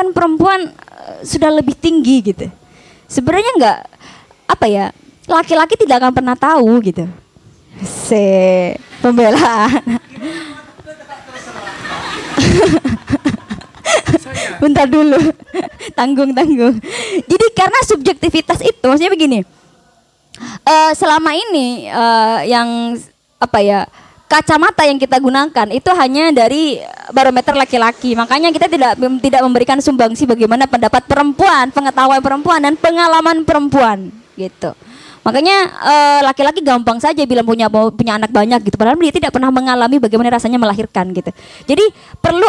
kan perempuan sudah lebih tinggi gitu. Sebenarnya enggak apa ya, laki-laki tidak akan pernah tahu gitu. Pembelaan. Bentar dulu. Tanggung. Jadi karena subjektivitas itu maksudnya begini. Selama ini yang apa ya, kacamata yang kita gunakan itu hanya dari barometer laki-laki. Makanya kita tidak memberikan sumbangsi bagaimana pendapat perempuan, pengetahuan perempuan dan pengalaman perempuan gitu. Makanya laki-laki gampang saja bilang punya anak banyak gitu, padahal dia tidak pernah mengalami bagaimana rasanya melahirkan gitu. Jadi perlu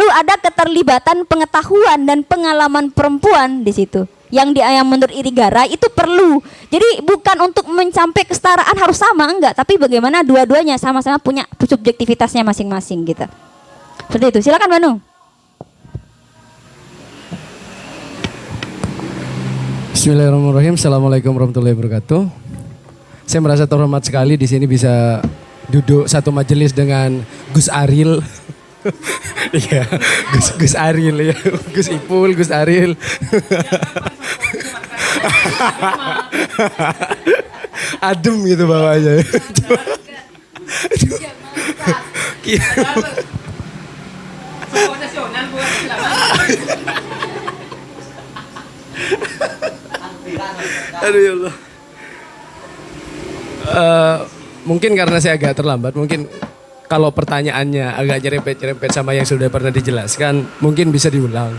ada keterlibatan pengetahuan dan pengalaman perempuan di situ. Yang menurut Irigara itu perlu. Jadi bukan untuk mencapai kesetaraan harus sama, enggak, tapi bagaimana dua-duanya sama-sama punya subjektivitasnya masing-masing gitu. Seperti itu. Silakan Banu. Bismillahirrahmanirrahim. Assalamualaikum warahmatullahi wabarakatuh. Saya merasa terhormat sekali di sini bisa duduk satu majelis dengan Gus Aril. Iya, Gus Aril ya, Gus Ipul, Gus Aril. Adem gitu bawahnya. Aduh ya Allah. Mungkin karena saya agak terlambat, mungkin kalau pertanyaannya agak nyerempet-nyerempet sama yang sudah pernah dijelaskan, mungkin bisa diulang.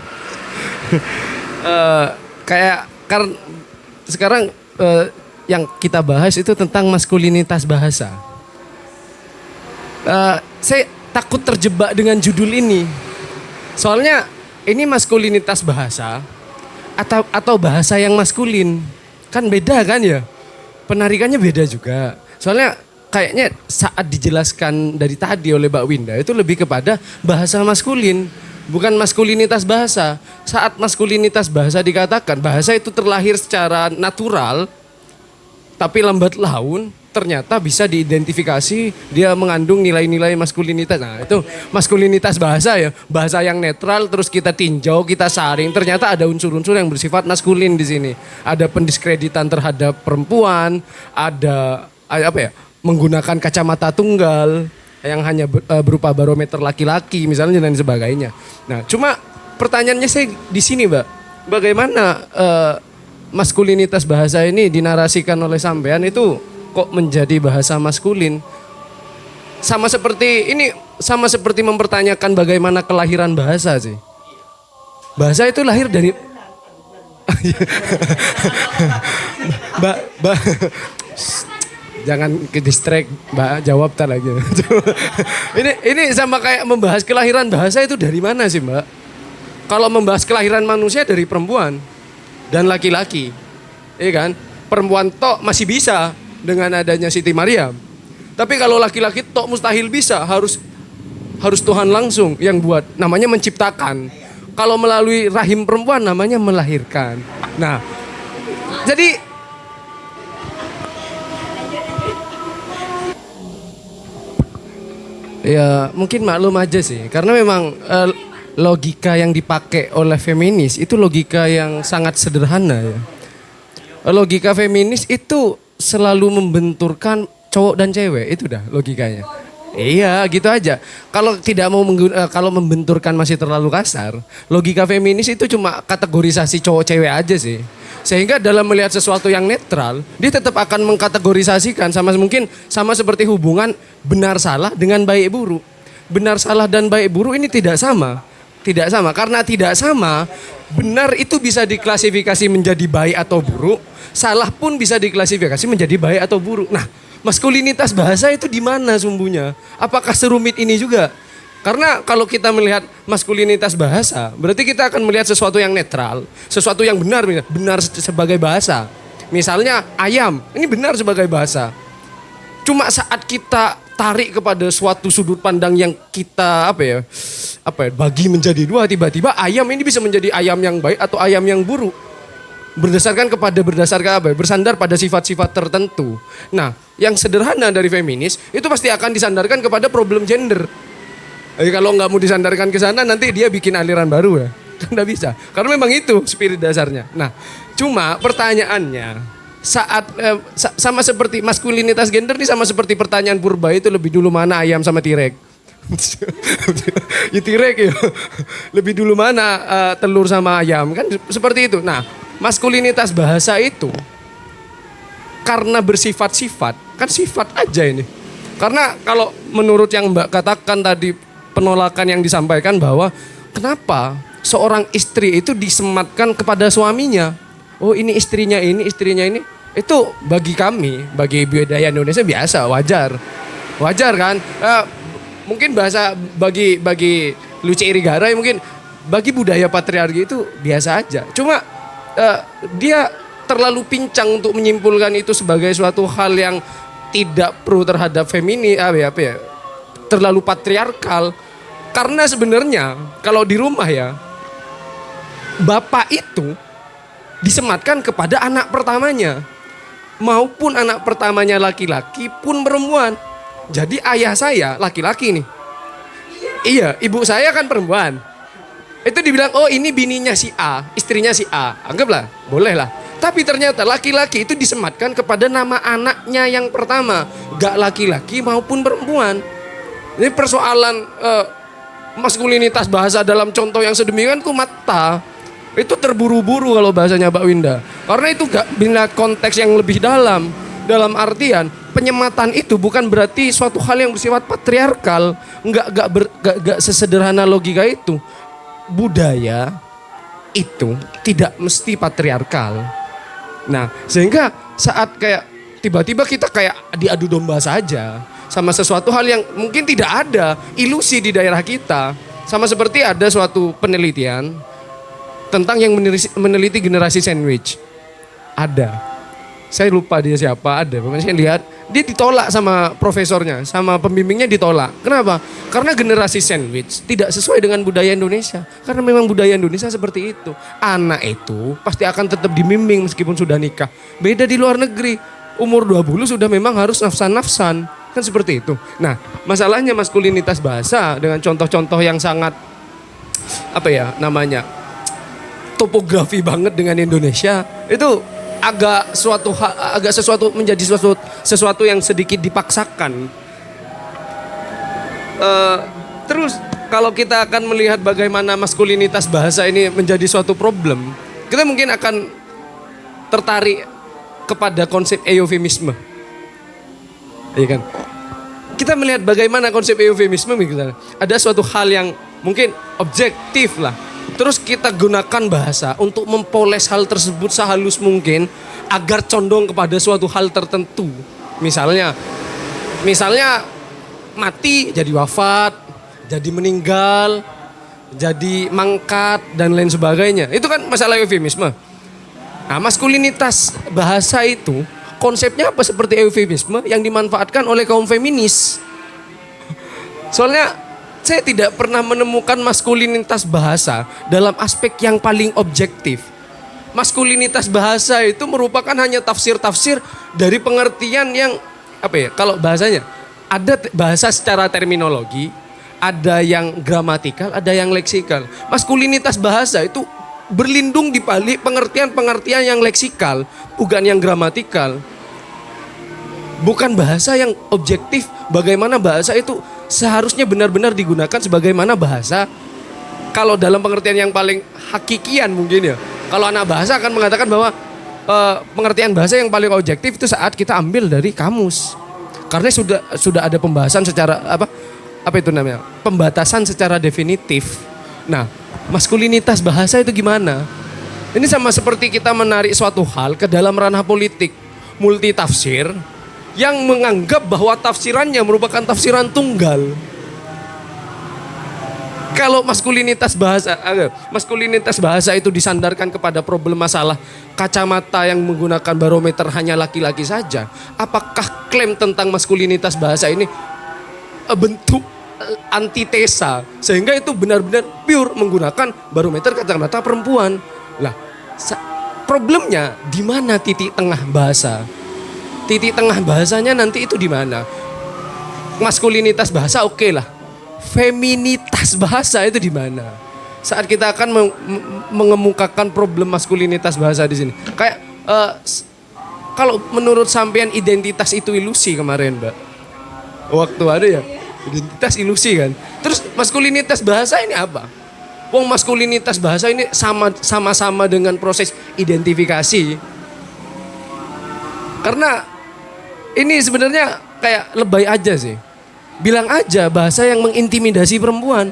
Karena sekarang yang kita bahas itu tentang maskulinitas bahasa. Saya takut terjebak dengan judul ini. Soalnya ini maskulinitas bahasa atau bahasa yang maskulin. Kan beda kan ya? Penarikannya beda juga. Soalnya kayaknya saat dijelaskan dari tadi oleh Mbak Winda itu lebih kepada bahasa maskulin, bukan maskulinitas bahasa. Saat maskulinitas bahasa dikatakan, bahasa itu terlahir secara natural, tapi lambat laun ternyata bisa diidentifikasi dia mengandung nilai-nilai maskulinitas. Nah itu maskulinitas bahasa ya, bahasa yang netral terus kita tinjau, kita saring, ternyata ada unsur-unsur yang bersifat maskulin di sini. Ada pendiskreditan terhadap perempuan, ada apa ya, menggunakan kacamata tunggal yang hanya berupa barometer laki-laki misalnya dan sebagainya. Nah cuma pertanyaannya saya di sini Mbak, bagaimana maskulinitas bahasa ini dinarasikan oleh sampean itu kok menjadi bahasa maskulin? Sama seperti mempertanyakan bagaimana kelahiran bahasa sih. Bahasa itu lahir dari jangan ke distract, Mbak, jawab tar lagi. ini sama kayak membahas kelahiran bahasa itu dari mana sih, Mbak? Kalau membahas kelahiran manusia dari perempuan dan laki-laki. Iya kan? Perempuan tok masih bisa dengan adanya Siti Maryam. Tapi kalau laki-laki tok mustahil bisa, harus Tuhan langsung yang buat, namanya menciptakan. Kalau melalui rahim perempuan namanya melahirkan. Nah, jadi ya mungkin maklum aja sih, karena memang logika yang dipakai oleh feminis itu logika yang sangat sederhana ya. Logika feminis itu selalu membenturkan cowok dan cewek, itu dah logikanya. Iya, gitu aja. Kalau tidak mau kalau membenturkan masih terlalu kasar, logika feminis itu cuma kategorisasi cowok cewek aja sih. Sehingga dalam melihat sesuatu yang netral, dia tetap akan mengkategorisasikan sama seperti hubungan benar salah dengan baik buruk. Benar salah dan baik buruk ini tidak sama. Tidak sama, karena tidak sama, benar itu bisa diklasifikasi menjadi baik atau buruk, salah pun bisa diklasifikasi menjadi baik atau buruk. Nah, maskulinitas bahasa itu di mana sumbunya? Apakah serumit ini juga? Karena kalau kita melihat maskulinitas bahasa, berarti kita akan melihat sesuatu yang netral, sesuatu yang benar sebagai bahasa. Misalnya ayam, ini benar sebagai bahasa. Cuma saat kita tarik kepada suatu sudut pandang yang kita bagi menjadi dua, tiba-tiba ayam ini bisa menjadi ayam yang baik atau ayam yang buruk. Berdasarkan bersandar pada sifat-sifat tertentu. Nah, yang sederhana dari feminis itu pasti akan disandarkan kepada problem gender. Kalau nggak mau disandarkan ke sana nanti dia bikin aliran baru ya. Kan nggak bisa. Karena memang itu spirit dasarnya. Nah, cuma pertanyaannya sama seperti maskulinitas gender ini sama seperti pertanyaan purba itu lebih dulu mana ayam sama tirek. Ya tirek ya. Lebih dulu mana telur sama ayam kan seperti itu. Nah, maskulinitas bahasa itu karena bersifat-sifat, kan sifat aja ini. Karena kalau menurut yang Mbak katakan tadi penolakan yang disampaikan bahwa kenapa seorang istri itu disematkan kepada suaminya. Oh ini istrinya ini. Itu bagi kami, bagi budaya Indonesia biasa, wajar. Wajar kan? Mungkin bahasa bagi Luce Irigara mungkin bagi budaya patriarki itu biasa aja. Cuma dia terlalu pincang untuk menyimpulkan itu sebagai suatu hal yang tidak pro terhadap feminis, terlalu patriarkal. Karena sebenarnya kalau di rumah ya, bapak itu disematkan kepada anak pertamanya. Maupun anak pertamanya laki-laki pun perempuan. Jadi ayah saya laki-laki nih. Iya, ibu saya kan perempuan. Itu dibilang, oh ini bininya si A, istrinya si A. Anggaplah, boleh lah. Tapi ternyata laki-laki itu disematkan kepada nama anaknya yang pertama. Gak laki-laki maupun perempuan. Ini persoalan maskulinitas bahasa dalam contoh yang sedemikian tuh mata. Itu terburu-buru kalau bahasanya Mbak Winda. Karena itu gak bina konteks yang lebih dalam. Dalam artian penyematan itu bukan berarti suatu hal yang bersifat patriarkal. Gak sesederhana logika itu. Budaya itu tidak mesti patriarkal. Nah, sehingga saat kayak tiba-tiba kita kayak diadu domba saja sama sesuatu hal yang mungkin tidak ada, ilusi di daerah kita. Sama seperti ada suatu penelitian tentang yang meneliti generasi sandwich. Ada. Saya lupa dia siapa, ada. Pokoknya saya lihat dia ditolak sama profesornya, sama pembimbingnya ditolak. Kenapa? Karena generasi sandwich tidak sesuai dengan budaya Indonesia. Karena memang budaya Indonesia seperti itu. Anak itu pasti akan tetap dibimbing meskipun sudah nikah. Beda di luar negeri. Umur 20 sudah memang harus nafsan-nafsan. Kan seperti itu. Nah, masalahnya maskulinitas bahasa dengan contoh-contoh yang sangat topografi banget dengan Indonesia itu agak menjadi sesuatu yang sedikit dipaksakan. Terus kalau kita akan melihat bagaimana maskulinitas bahasa ini menjadi suatu problem, kita mungkin akan tertarik kepada konsep eufemisme. Iya kan? Kita melihat bagaimana konsep eufemisme misalnya. Ada suatu hal yang mungkin objektif lah. Terus kita gunakan bahasa untuk mempoles hal tersebut sehalus mungkin agar condong kepada suatu hal tertentu. Misalnya mati jadi wafat, jadi meninggal, jadi mangkat dan lain sebagainya. Itu kan masalah eufemisme. Nah, maskulinitas bahasa itu konsepnya apa seperti eufemisme yang dimanfaatkan oleh kaum feminis. Soalnya saya tidak pernah menemukan maskulinitas bahasa dalam aspek yang paling objektif. Maskulinitas bahasa itu merupakan hanya tafsir-tafsir dari pengertian yang kalau bahasanya ada bahasa secara terminologi, ada yang gramatikal, ada yang leksikal. Maskulinitas bahasa itu berlindung di balik pengertian-pengertian yang leksikal, bukan yang gramatikal. Bukan bahasa yang objektif, bagaimana bahasa itu seharusnya benar-benar digunakan sebagaimana bahasa. Kalau dalam pengertian yang paling hakikian mungkin ya. Kalau anak bahasa akan mengatakan bahwa pengertian bahasa yang paling objektif itu saat kita ambil dari kamus. Karena sudah ada pembahasan secara pembatasan secara definitif. Nah, maskulinitas bahasa itu gimana? Ini sama seperti kita menarik suatu hal ke dalam ranah politik, multi tafsir yang menganggap bahwa tafsirannya merupakan tafsiran tunggal. Kalau maskulinitas bahasa itu disandarkan kepada problem masalah kacamata yang menggunakan barometer hanya laki-laki saja, apakah klaim tentang maskulinitas bahasa ini bentuk antitesa sehingga itu benar-benar pure menggunakan barometer kacamata perempuan? Lah, problemnya di mana titik tengah bahasa? Titik tengah bahasanya nanti itu di mana? Maskulinitas bahasa oke lah. feminitas bahasa itu di mana? Saat kita akan mengemukakan problem maskulinitas bahasa di sini. Kayak kalau menurut sampean identitas itu ilusi kemarin, Mbak. Waktu ada ya, identitas ilusi kan. Terus maskulinitas bahasa ini apa? Wong maskulinitas bahasa ini sama-sama dengan proses identifikasi. Karena ini sebenarnya kayak lebay aja sih. Bilang aja bahasa yang mengintimidasi perempuan.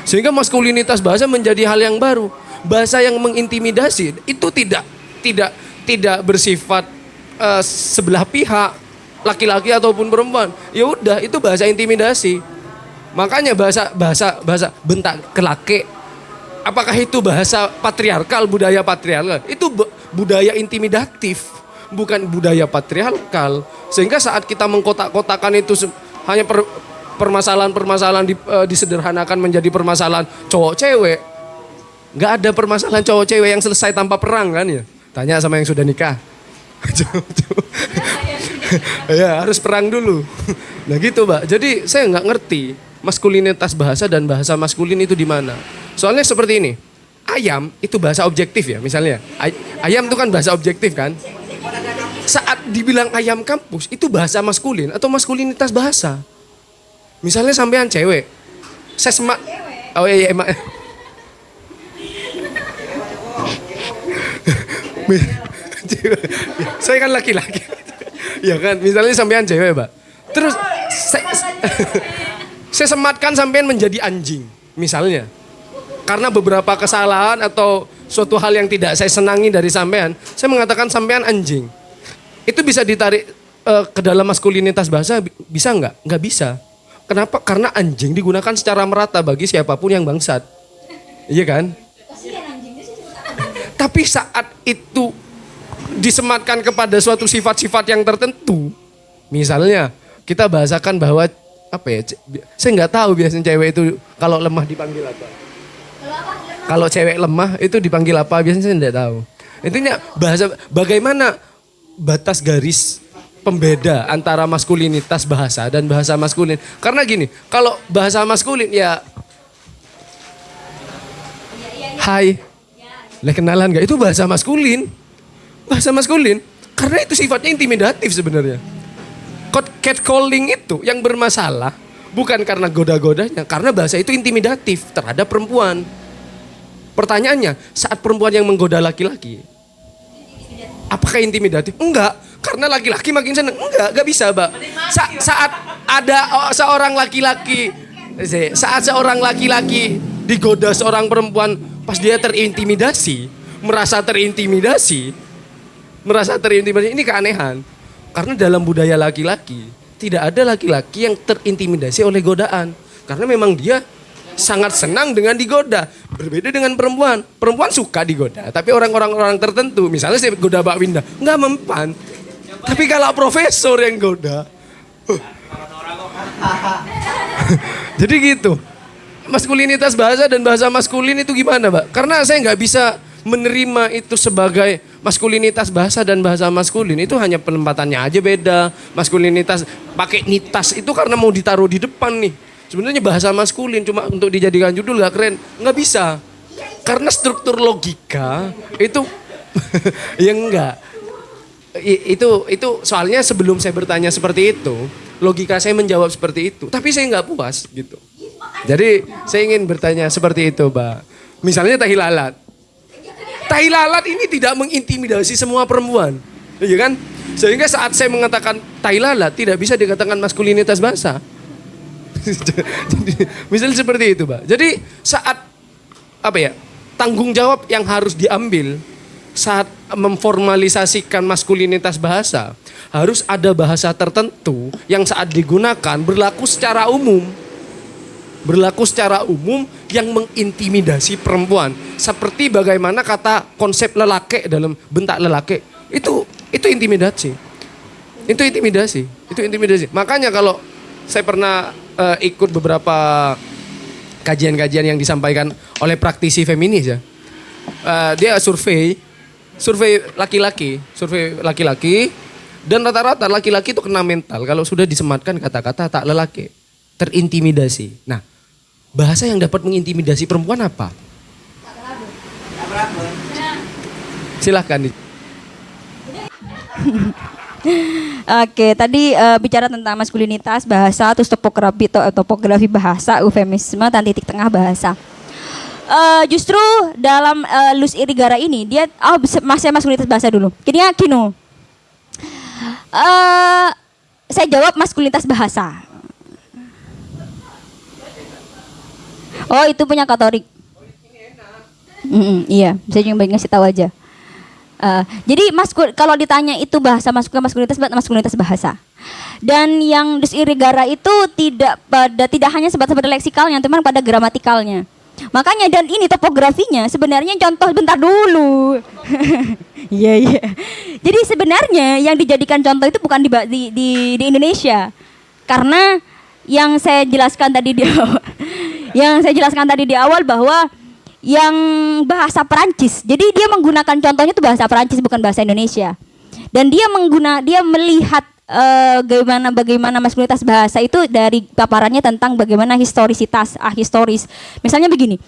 Sehingga maskulinitas bahasa menjadi hal yang baru. Bahasa yang mengintimidasi itu tidak bersifat sebelah pihak, laki-laki ataupun perempuan. Ya udah, itu bahasa intimidasi. Makanya bahasa bentak kelake, apakah itu bahasa patriarkal, budaya patriarkal? Itu budaya intimidatif, bukan budaya patriarkal. Sehingga saat kita mengkotak-kotakan itu hanya permasalahan-permasalahan disederhanakan menjadi permasalahan cowok cewek. Nggak ada permasalahan cowok cewek yang selesai tanpa perang kan ya? Tanya sama yang sudah nikah. Ya harus perang dulu. Nah gitu, Mbak. Jadi saya nggak ngerti maskulinitas bahasa dan bahasa maskulin itu di mana. Soalnya seperti ini. Ayam itu bahasa objektif ya, misalnya. Ayam itu kan bahasa objektif kan? Saat dibilang ayam kampus itu bahasa maskulin atau maskulinitas bahasa. Misalnya sampean cewek. Saya semak. Oh iya emak. Saya kan laki-laki. Ya kan, misalnya sampean cewek, Mbak. Terus saya sematkan sampean menjadi anjing, misalnya. Karena beberapa kesalahan atau suatu hal yang tidak saya senangi dari sampean, saya mengatakan sampean anjing. Itu bisa ditarik ke dalam maskulinitas bahasa, bisa nggak? Nggak bisa. Kenapa? Karena anjing digunakan secara merata bagi siapapun yang bangsat. Iya kan? Tapi saat itu disematkan kepada suatu sifat-sifat yang tertentu, misalnya kita bahasakan bahwa apa ya? Saya nggak tahu biasanya cewek itu kalau lemah dipanggil apa. Kalau cewek lemah itu dipanggil apa? Biasanya saya nggak tahu. Intinya bahasa bagaimana batas garis pembeda antara maskulinitas bahasa dan bahasa maskulin. Karena gini, kalau bahasa maskulin ya hai, lah kenalan nggak? Itu bahasa maskulin. Bahasa maskulin. Karena itu sifatnya intimidatif sebenarnya. Catcalling itu yang bermasalah bukan karena goda-godanya, karena bahasa itu intimidatif terhadap perempuan. Pertanyaannya, saat perempuan yang menggoda laki-laki, apakah intimidatif? Enggak, karena laki-laki makin seneng. Enggak bisa, Mbak. Saat ada seorang laki-laki, saat seorang laki-laki digoda seorang perempuan, pas dia merasa terintimidasi, ini keanehan. Karena dalam budaya laki-laki, tidak ada laki-laki yang terintimidasi oleh godaan. Karena memang dia sangat senang dengan digoda. Berbeda dengan perempuan. Perempuan suka digoda, tapi orang-orang tertentu, misalnya saya goda Mbak Winda, nggak mempan. Tapi kalau profesor yang goda, jadi gitu. Maskulinitas bahasa dan bahasa maskulin itu gimana, Mbak? Karena saya nggak bisa menerima itu sebagai maskulinitas bahasa dan bahasa maskulin. Itu hanya penempatannya aja beda. Maskulinitas pakai nitas itu karena mau ditaruh di depan nih. Sebenarnya bahasa maskulin cuma untuk dijadikan judul gak keren. Nggak bisa. Karena struktur logika itu ya enggak. Itu soalnya sebelum saya bertanya seperti itu, logika saya menjawab seperti itu. Tapi saya nggak puas gitu. Jadi saya ingin bertanya seperti itu, Mbak. Misalnya tahi lalat. Tahi lalat ini tidak mengintimidasi semua perempuan. Iya kan? Sehingga saat saya mengatakan tahi lalat tidak bisa dikatakan maskulinitas bahasa. Misalnya seperti itu, Mbak. Jadi saat tanggung jawab yang harus diambil saat memformalisasikan maskulinitas bahasa, harus ada bahasa tertentu yang saat digunakan berlaku secara umum yang mengintimidasi perempuan. Seperti bagaimana kata konsep lelake dalam bentak lelake. Itu intimidasi. Itu intimidasi. Makanya kalau saya pernah ikut beberapa kajian-kajian yang disampaikan oleh praktisi feminis ya. Dia survei laki-laki dan rata-rata laki-laki itu kena mental kalau sudah disematkan kata-kata tak lelaki. terintimidasi. Nah, bahasa yang dapat mengintimidasi perempuan apa? Silahkan. Oke, tadi bicara tentang maskulinitas bahasa, terus topografi bahasa, eufemisme dan titik tengah bahasa. Justru dalam Luz Irigara ini dia masih maskulinitas bahasa dulu. Jadi Kino, saya jawab maskulinitas bahasa. Oh, itu punya Katolik. Iya, saya juga ngasih tahu aja. Jadi kalau ditanya itu bahasa maskulinitas bahasa. Dan yang Luz Irigara itu tidak hanya sebatas pada leksikalnya, teman, pada gramatikalnya. Makanya dan ini topografinya sebenarnya contoh bentar dulu. Iya. Jadi sebenarnya yang dijadikan contoh itu bukan di Indonesia. Karena yang saya jelaskan tadi di awal bahwa yang bahasa Perancis. Jadi dia menggunakan contohnya itu bahasa Perancis bukan bahasa Indonesia. Dan dia melihat bagaimana maskulinitas bahasa itu dari paparannya tentang bagaimana historis. Misalnya begini.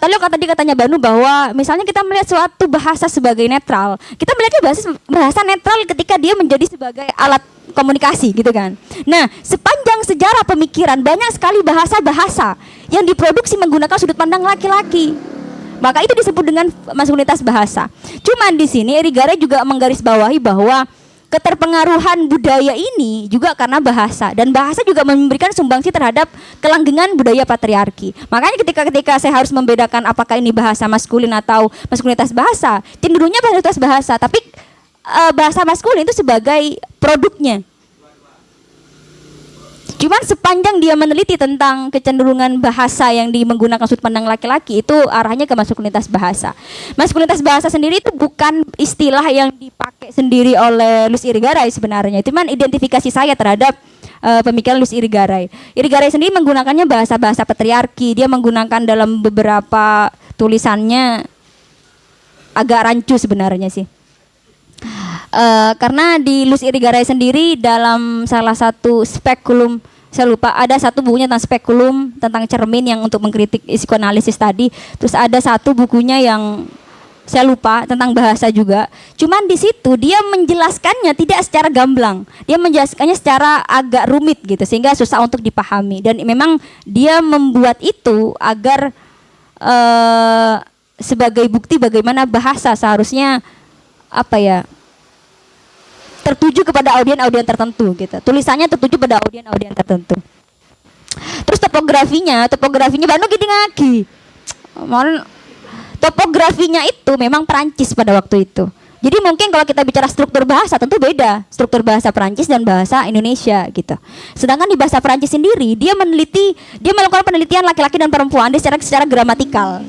Tadi katanya Banu bahwa misalnya kita melihat suatu bahasa sebagai netral. Kita melihatnya bahasa netral ketika dia menjadi sebagai alat komunikasi gitu kan. Nah, sepanjang sejarah pemikiran banyak sekali bahasa-bahasa yang diproduksi menggunakan sudut pandang laki-laki. Maka itu disebut dengan maskulinitas bahasa. Cuman di sini Irigara juga menggarisbawahi bahwa keterpengaruhan budaya ini juga karena bahasa, dan bahasa juga memberikan sumbangsi terhadap kelanggengan budaya patriarki. Makanya ketika saya harus membedakan apakah ini bahasa maskulin atau maskulinitas bahasa, cenderungnya maskulinitas bahasa, tapi bahasa maskulin itu sebagai produknya. Cuman sepanjang dia meneliti tentang kecenderungan bahasa yang menggunakan sudut pandang laki-laki, itu arahnya ke maskulinitas bahasa. Maskulinitas bahasa sendiri itu bukan istilah yang dipakai sendiri oleh Luz Irigaray sebenarnya. Cuman identifikasi saya terhadap pemikiran Luz Irigaray. Irigaray sendiri menggunakannya bahasa-bahasa patriarki. Dia menggunakan dalam beberapa tulisannya agak rancu sebenarnya sih. Karena di Luz Irigaray sendiri dalam salah satu spekulum, saya lupa, ada satu bukunya tentang spekulum tentang cermin yang untuk mengkritik psikoanalisis tadi. Terus ada satu bukunya yang saya lupa tentang bahasa juga. Cuman di situ dia menjelaskannya tidak secara gamblang. Dia menjelaskannya secara agak rumit gitu sehingga susah untuk dipahami. Dan memang dia membuat itu agar sebagai bukti bagaimana bahasa seharusnya tertuju kepada audien tertentu gitu. Tulisannya tertuju pada audien tertentu. Terus topografinya Banu gini ngagi. Topografinya itu memang Perancis pada waktu itu. Jadi mungkin kalau kita bicara struktur bahasa tentu beda. Struktur bahasa Perancis dan bahasa Indonesia gitu. Sedangkan di bahasa Perancis sendiri dia melakukan penelitian laki-laki dan perempuan secara gramatikal.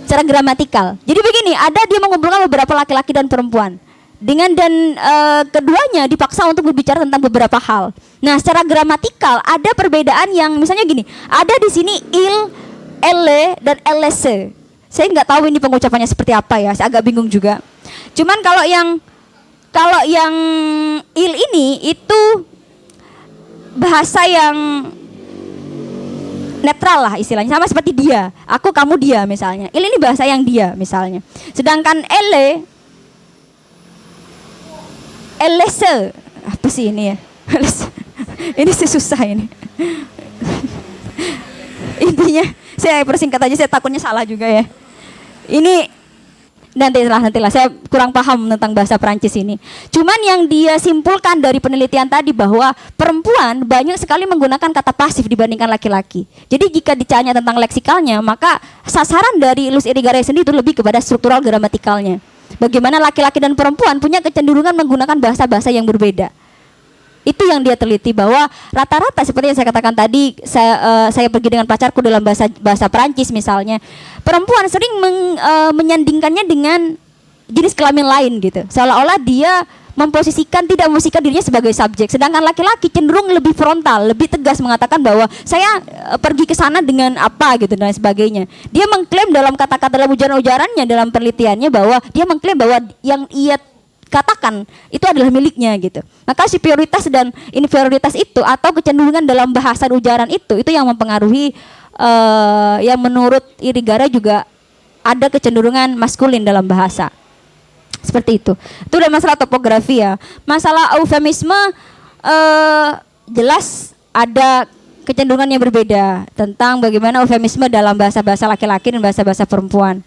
Secara gramatikal. Jadi begini, dia mengumpulkan beberapa laki-laki dan perempuan. Keduanya dipaksa untuk berbicara tentang beberapa hal. Nah, secara gramatikal ada perbedaan yang misalnya gini, ada di sini il, elle dan ellese. Saya nggak tahu ini pengucapannya seperti apa ya, saya agak bingung juga. Cuman kalau yang il ini itu bahasa yang netral lah istilahnya, sama seperti dia, aku, kamu, dia misalnya. Il ini bahasa yang dia misalnya. Sedangkan ellese, apa sih ini ya? Ini susah ini. Intinya saya persingkat aja, saya takutnya salah juga ya. Ini nantilah saya kurang paham tentang bahasa Perancis ini. Cuman yang dia simpulkan dari penelitian tadi bahwa perempuan banyak sekali menggunakan kata pasif dibandingkan laki-laki. Jadi jika ditanya tentang leksikalnya, maka sasaran dari Luz Irigaray sendiri itu lebih kepada struktural gramatikalnya. Bagaimana laki-laki dan perempuan punya kecenderungan menggunakan bahasa-bahasa yang berbeda. Itu yang dia teliti, bahwa rata-rata seperti yang saya katakan tadi, saya pergi dengan pacarku dalam bahasa Perancis misalnya, perempuan sering menyandingkannya dengan jenis kelamin lain gitu, seolah-olah dia tidak memposisikan dirinya sebagai subjek. Sedangkan laki-laki cenderung lebih frontal, lebih tegas mengatakan bahwa saya pergi ke sana dengan apa gitu dan sebagainya. Dia mengklaim dalam kata-kata, dalam ujaran-ujarannya, dalam penelitiannya, bahwa dia mengklaim bahwa yang ia katakan itu adalah miliknya gitu. Maka superioritas dan inferioritas itu atau kecenderungan dalam bahasa ujaran itu yang mempengaruhi yang menurut Irigara juga ada kecenderungan maskulin dalam bahasa. Seperti itu. Itu udah masalah topografi ya. Masalah eufemisme jelas ada kecenderungan yang berbeda tentang bagaimana eufemisme dalam bahasa-bahasa laki-laki dan bahasa-bahasa perempuan.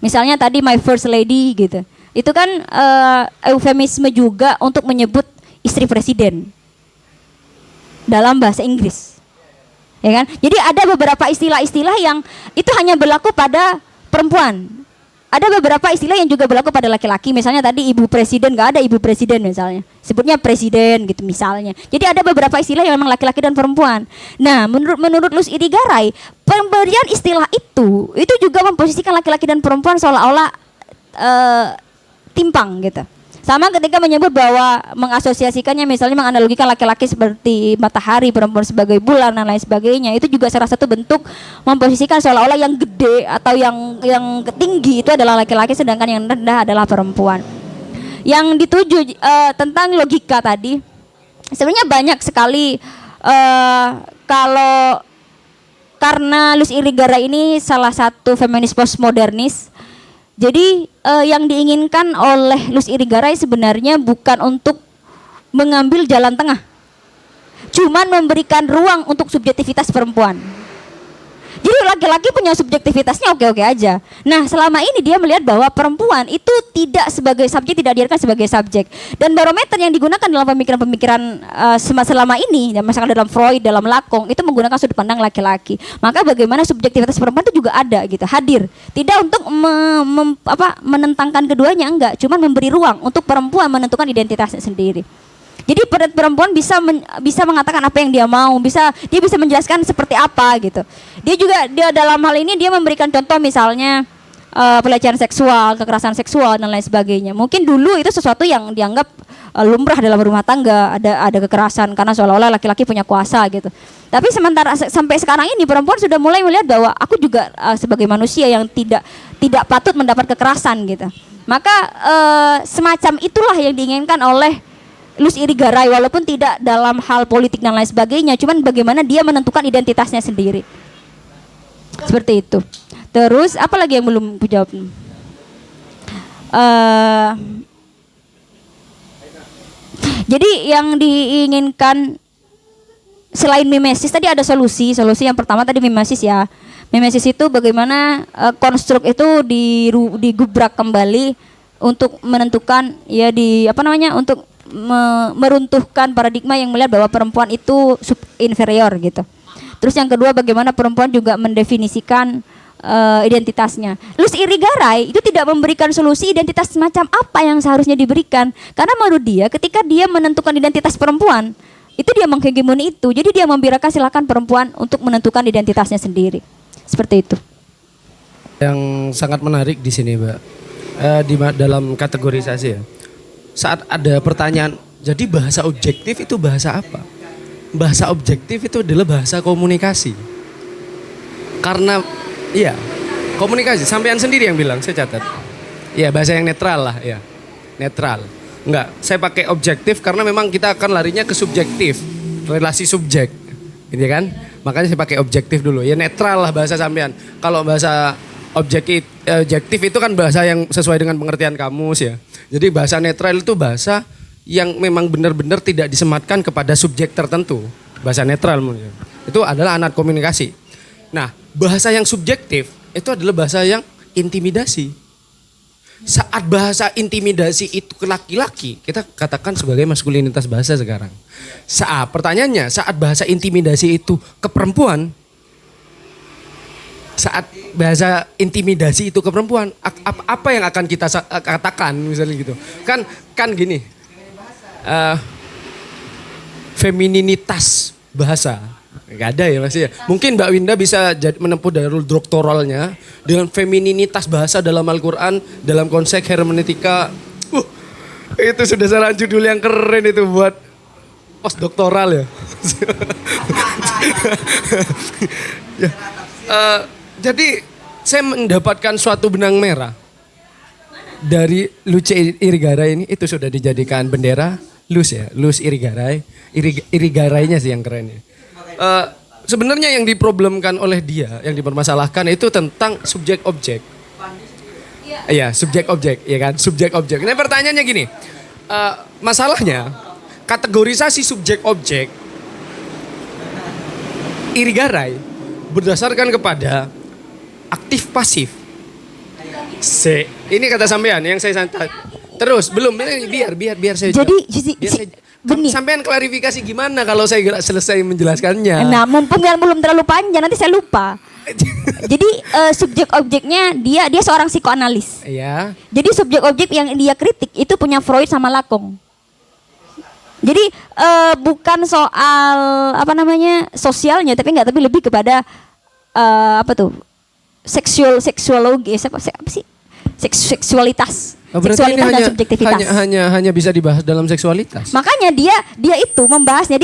Misalnya tadi my first lady gitu. Itu kan eufemisme juga untuk menyebut istri presiden dalam bahasa Inggris. Ya kan? Jadi ada beberapa istilah-istilah yang itu hanya berlaku pada perempuan. Ada beberapa istilah yang juga berlaku pada laki-laki. Misalnya tadi ibu presiden, nggak ada ibu presiden misalnya. Sebutnya presiden gitu misalnya. Jadi ada beberapa istilah yang memang laki-laki dan perempuan. Nah, menurut Luz Irigaray, pemberian istilah itu juga memposisikan laki-laki dan perempuan seolah-olah timpang gitu. Sama ketika menyebut bahwa mengasosiasikannya misalnya menganalogikan laki-laki seperti matahari, perempuan sebagai bulan dan lain sebagainya, itu juga salah satu bentuk memposisikan seolah-olah yang gede atau yang tinggi itu adalah laki-laki sedangkan yang rendah adalah perempuan. Yang dituju tentang logika tadi sebenarnya banyak sekali kalau karena Luz Irigaray ini salah satu feminis postmodernis. Jadi yang diinginkan oleh Luz Irigaray sebenarnya bukan untuk mengambil jalan tengah, cuman memberikan ruang untuk subjektivitas perempuan. Jadi laki-laki punya subjektivitasnya oke-oke aja. Nah selama ini dia melihat bahwa perempuan itu tidak sebagai subjek, tidak diartikan sebagai subjek. Dan barometer yang digunakan dalam pemikiran-pemikiran selama ini, misalkan dalam Freud, dalam Lacan, itu menggunakan sudut pandang laki-laki. Maka bagaimana subjektivitas perempuan itu juga ada gitu, hadir. Tidak untuk menentangkan keduanya, enggak. Cuman memberi ruang untuk perempuan menentukan identitasnya sendiri. Jadi perempuan bisa mengatakan apa yang dia mau, dia bisa menjelaskan seperti apa gitu. Dia dalam hal ini dia memberikan contoh misalnya pelecehan seksual, kekerasan seksual dan lain sebagainya. Mungkin dulu itu sesuatu yang dianggap lumrah dalam rumah tangga, ada kekerasan karena seolah-olah laki-laki punya kuasa gitu. Tapi sementara sampai sekarang ini perempuan sudah mulai melihat bahwa aku juga sebagai manusia yang tidak patut mendapat kekerasan gitu. Maka semacam itulah yang diinginkan oleh Luz Irigaray walaupun tidak dalam hal politik dan lain sebagainya, cuman bagaimana dia menentukan identitasnya sendiri. Seperti itu. Terus apa lagi yang belum ku jawab? Jadi yang diinginkan selain mimesis tadi ada solusi yang pertama tadi mimesis ya. Mimesis itu bagaimana konstruk itu digubrak kembali untuk menentukan ya untuk meruntuhkan paradigma yang melihat bahwa perempuan itu inferior gitu. Terus yang kedua bagaimana perempuan juga mendefinisikan identitasnya. Luz Irigaray itu tidak memberikan solusi identitas semacam apa yang seharusnya diberikan, karena menurut dia ketika dia menentukan identitas perempuan itu dia menghegemoni itu, jadi dia memberikan silakan perempuan untuk menentukan identitasnya sendiri. Seperti itu. Yang sangat menarik di sini, Mbak, dalam kategorisasi ya. Saat ada pertanyaan, jadi bahasa objektif itu bahasa apa? Bahasa objektif itu adalah bahasa komunikasi. Karena, iya, komunikasi. Sampean sendiri yang bilang, saya catat. Iya, bahasa yang netral lah, ya. Netral. Enggak, saya pakai objektif karena memang kita akan larinya ke subjektif. Relasi subjek, gitu kan? Makanya saya pakai objektif dulu. Ya netral lah bahasa sampean. Kalau bahasa objektif itu kan bahasa yang sesuai dengan pengertian kamus ya. Jadi bahasa netral itu bahasa yang memang benar-benar tidak disematkan kepada subjek tertentu. Bahasa netral itu adalah alat komunikasi. Nah, bahasa yang subjektif itu adalah bahasa yang intimidasi. Saat bahasa intimidasi itu ke laki-laki, kita katakan sebagai maskulinitas bahasa sekarang. Pertanyaannya, saat bahasa intimidasi itu ke perempuan, saat bahasa intimidasi itu ke perempuan, apa yang akan kita katakan misalnya gitu. Kan gini. Femininitas bahasa. Enggak ada ya Mas ya. Mungkin Mbak Winda bisa menempuh darul doktoralnya dengan femininitas bahasa dalam Al-Qur'an dalam konsep hermeneutika. Itu sudah salah judul yang keren itu buat postdoktoral ya. Jadi saya mendapatkan suatu benang merah dari Luce Irigaray ini itu sudah dijadikan bendera Luz ya, Luz Irigaray. Irigaraynya sih yang keren ya. Sebenarnya yang diproblemkan oleh dia, yang dipermasalahkan itu tentang subjek objek. Iya, subjek objek, ya kan, subjek objek. Nah pertanyaannya gini, masalahnya kategorisasi subjek objek Irigaray berdasarkan kepada aktif pasif. Ini kata sampean yang saya santai. Terus belum ini biar saya. Jadi Begini. Sampean klarifikasi gimana kalau saya gak selesai menjelaskannya? Nah, mumpung yang belum terlalu panjang nanti saya lupa. Jadi subjek objeknya dia seorang psikoanalis. Iya. Jadi subjek objek yang dia kritik itu punya Freud sama Lacan. Jadi bukan soal apa namanya sosialnya tapi lebih kepada apa tuh seksuologi apa sih seksualitas. Seksualitas dan subjektivitas. Hanya bisa dibahas dalam seksualitas. Makanya dia itu membahasnya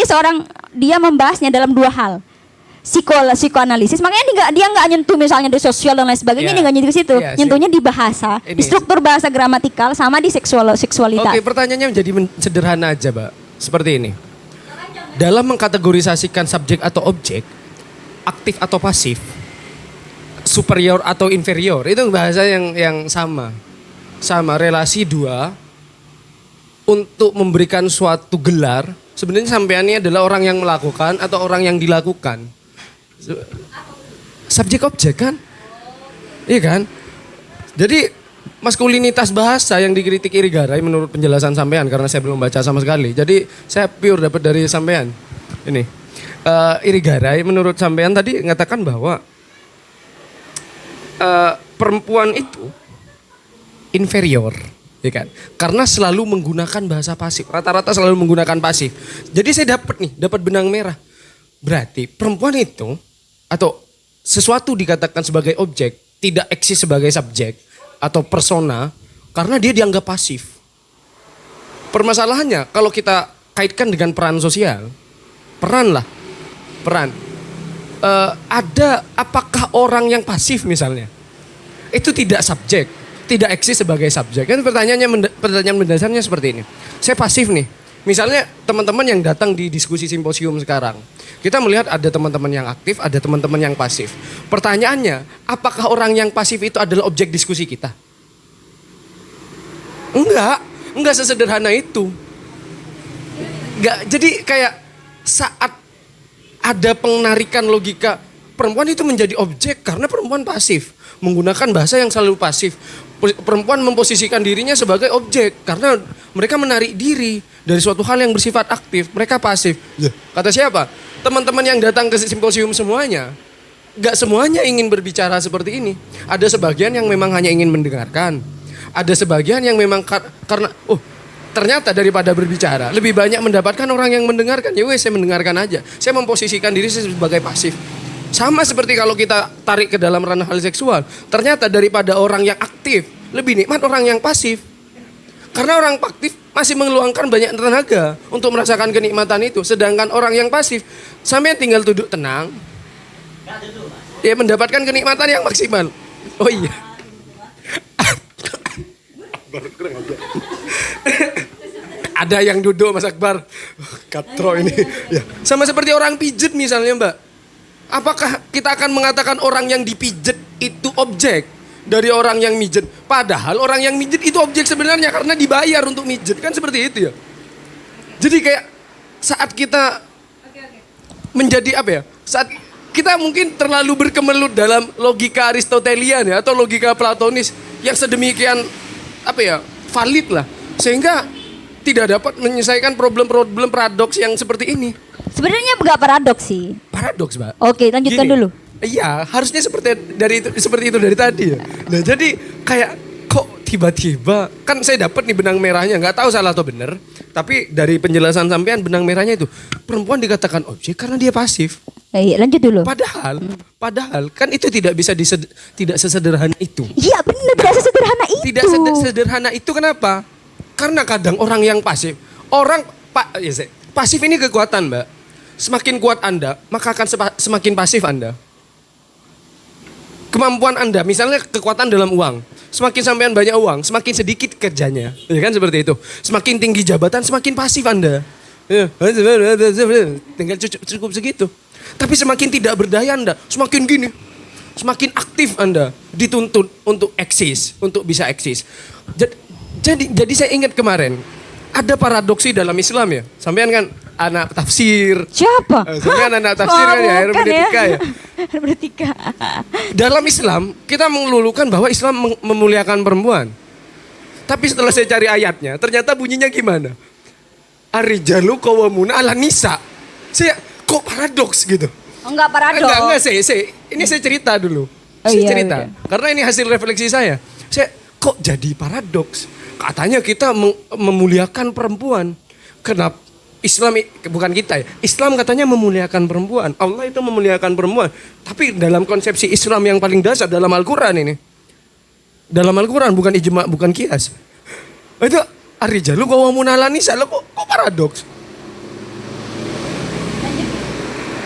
dia membahasnya dalam dua hal. Psikoanalisis, makanya dia nggak nyentuh misalnya di sosial dan lain sebagainya, dia nggak nyentuh ke situ, nyentuhnya di bahasa, di struktur bahasa gramatikal sama di seksualitas. Oke, pertanyaannya menjadi sederhana aja, Mbak. Seperti ini. Dalam mengkategorisasikan subjek atau objek, aktif atau pasif, superior atau inferior, itu bahasa yang sama relasi dua untuk memberikan suatu gelar. Sebenarnya sampeannya adalah orang yang melakukan atau orang yang dilakukan. Subjek objek kan? Iya kan? Jadi maskulinitas bahasa yang dikritik Irigaray menurut penjelasan sampean, karena saya belum baca sama sekali. Jadi saya pure dapat dari sampean. Ini Irigaray menurut sampean tadi mengatakan bahwa perempuan itu inferior, ya kan? Karena selalu menggunakan bahasa pasif. Rata-rata selalu menggunakan pasif. Jadi saya dapat benang merah. Berarti perempuan itu atau sesuatu dikatakan sebagai objek tidak eksis sebagai subjek atau persona karena dia dianggap pasif. Permasalahannya kalau kita kaitkan dengan peran sosial, peran. Ada apakah orang yang pasif misalnya itu tidak subjek? Tidak eksis sebagai subjek. Kan pertanyaan mendasarnya seperti ini. Saya pasif nih. Misalnya teman-teman yang datang di diskusi simposium sekarang. Kita melihat ada teman-teman yang aktif, ada teman-teman yang pasif. Pertanyaannya, apakah orang yang pasif itu adalah objek diskusi kita? Enggak sesederhana itu. Enggak, jadi kayak saat ada penarikan logika perempuan itu menjadi objek karena perempuan pasif. Menggunakan bahasa yang selalu pasif. Perempuan memposisikan dirinya sebagai objek karena mereka menarik diri dari suatu hal yang bersifat aktif. Mereka pasif. Kata siapa? Teman-teman yang datang ke simposium semuanya. Gak semuanya ingin berbicara seperti ini. Ada sebagian yang memang hanya ingin mendengarkan. Ada sebagian yang memang karena ternyata daripada berbicara lebih banyak mendapatkan orang yang mendengarkan. Ya wes saya mendengarkan aja. Saya memposisikan diri sebagai pasif. Sama seperti kalau kita tarik ke dalam ranah hal seksual. Ternyata daripada orang yang aktif, lebih nikmat orang yang pasif. Karena orang aktif masih mengeluarkan banyak tenaga untuk merasakan kenikmatan itu. Sedangkan orang yang pasif, sampai tinggal duduk tenang. Ya mendapatkan kenikmatan yang maksimal. Oh iya. Ada yang duduk Mas Akbar. Katro ini. Ya. Sama seperti orang pijet misalnya Mbak. Apakah kita akan mengatakan orang yang dipijet itu objek dari orang yang mijet? Padahal orang yang mijet itu objek sebenarnya karena dibayar untuk mijet. Kan seperti itu ya. Jadi kayak saat kita menjadi apa ya? Saat kita mungkin terlalu berkemelut dalam logika Aristotelian ya atau logika Platonis yang sedemikian apa ya? Valid lah. Sehingga tidak dapat menyelesaikan problem-problem paradoks yang seperti ini. Sebenarnya enggak paradoks sih. Paradoks, Mbak. Oke, lanjutkan dulu. Iya, harusnya seperti itu dari tadi ya. Nah, jadi kayak kok tiba-tiba kan saya dapat nih benang merahnya, nggak tahu salah atau benar, tapi dari penjelasan sampean benang merahnya itu perempuan dikatakan objek karena dia pasif. Iya, lanjut dulu. Padahal kan itu tidak bisa tidak sesederhana itu. Iya, benar tidak sesederhana itu. Tidak sederhana itu kenapa? Karena kadang orang yang pasif, pasif ini kekuatan, Mbak. Semakin kuat Anda, maka akan semakin pasif Anda. kemampuan Anda, misalnya kekuatan dalam uang. Semakin sampean banyak uang, semakin sedikit kerjanya. Ya kan seperti itu. Semakin tinggi jabatan, semakin pasif Anda. Ya, tinggal cukup segitu. Tapi semakin tidak berdaya Anda, semakin gini. Semakin aktif Anda dituntut untuk eksis, untuk bisa eksis. Jadi saya ingat kemarin, ada paradoksi dalam Islam ya. Sampean kan anak tafsir. Siapa? Sampean anak tafsir kan ya, hermeneutika ya. Hermeneutika. Dalam Islam, kita mengelulukan bahwa Islam memuliakan perempuan. Tapi setelah saya cari ayatnya, ternyata bunyinya gimana? Ar-rijalu qawwamuna 'alan nisa. Saya kok paradoks gitu. Enggak paradoks. Enggak, ini saya cerita dulu. Saya cerita. Karena ini hasil refleksi saya. Saya kok jadi paradoks? Katanya kita memuliakan perempuan. Kenapa? Islam, bukan kita ya. Islam katanya memuliakan perempuan. Allah itu memuliakan perempuan. Tapi dalam konsepsi Islam yang paling dasar dalam Al-Quran ini. Dalam Al-Quran bukan ijma, bukan kias. Itu ar-rijalu qawwamuna 'alan nisa. Kok paradoks?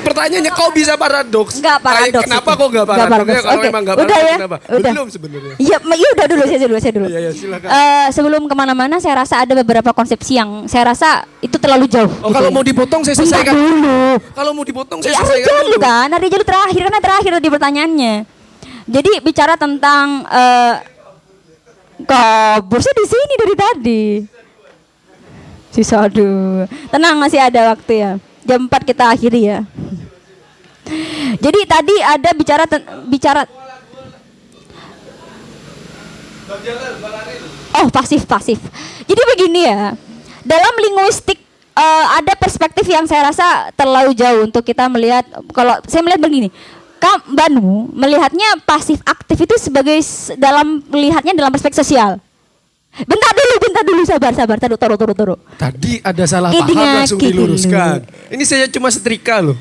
Pertanyaannya kok bisa paradoks? Enggak paradoks. Kenapa kok enggak paradoks? Kalau memang enggak paradoks ya? kenapa? Udah. Belum sebenarnya. Iya, udah dulu saya dulu. Iya, silakan. Sebelum kemana-mana saya rasa ada beberapa konsepsi yang saya rasa itu terlalu jauh. Oh, kalau mau dipotong saya selesaikan dulu. Kalau mau dipotong saya Hari selesaikan dulu dulu. kan, hari dulu terakhir karena terakhir di pertanyaannya. Jadi bicara tentang kabur saya di sini dari tadi. Sisa aduh. Tenang, masih ada waktu ya. Jam 4 kita akhiri ya. Jadi tadi ada bicara pasif. Jadi begini ya. Dalam linguistik ada perspektif yang saya rasa terlalu jauh untuk kita melihat. Kalau saya melihat begini, Banu melihatnya pasif aktif itu sebagai melihatnya dalam perspektif sosial. Bentar dulu, sabar, taruh. Tadi ada salah paham Idenya langsung Ki diluruskan. Ini saya cuma setrika loh.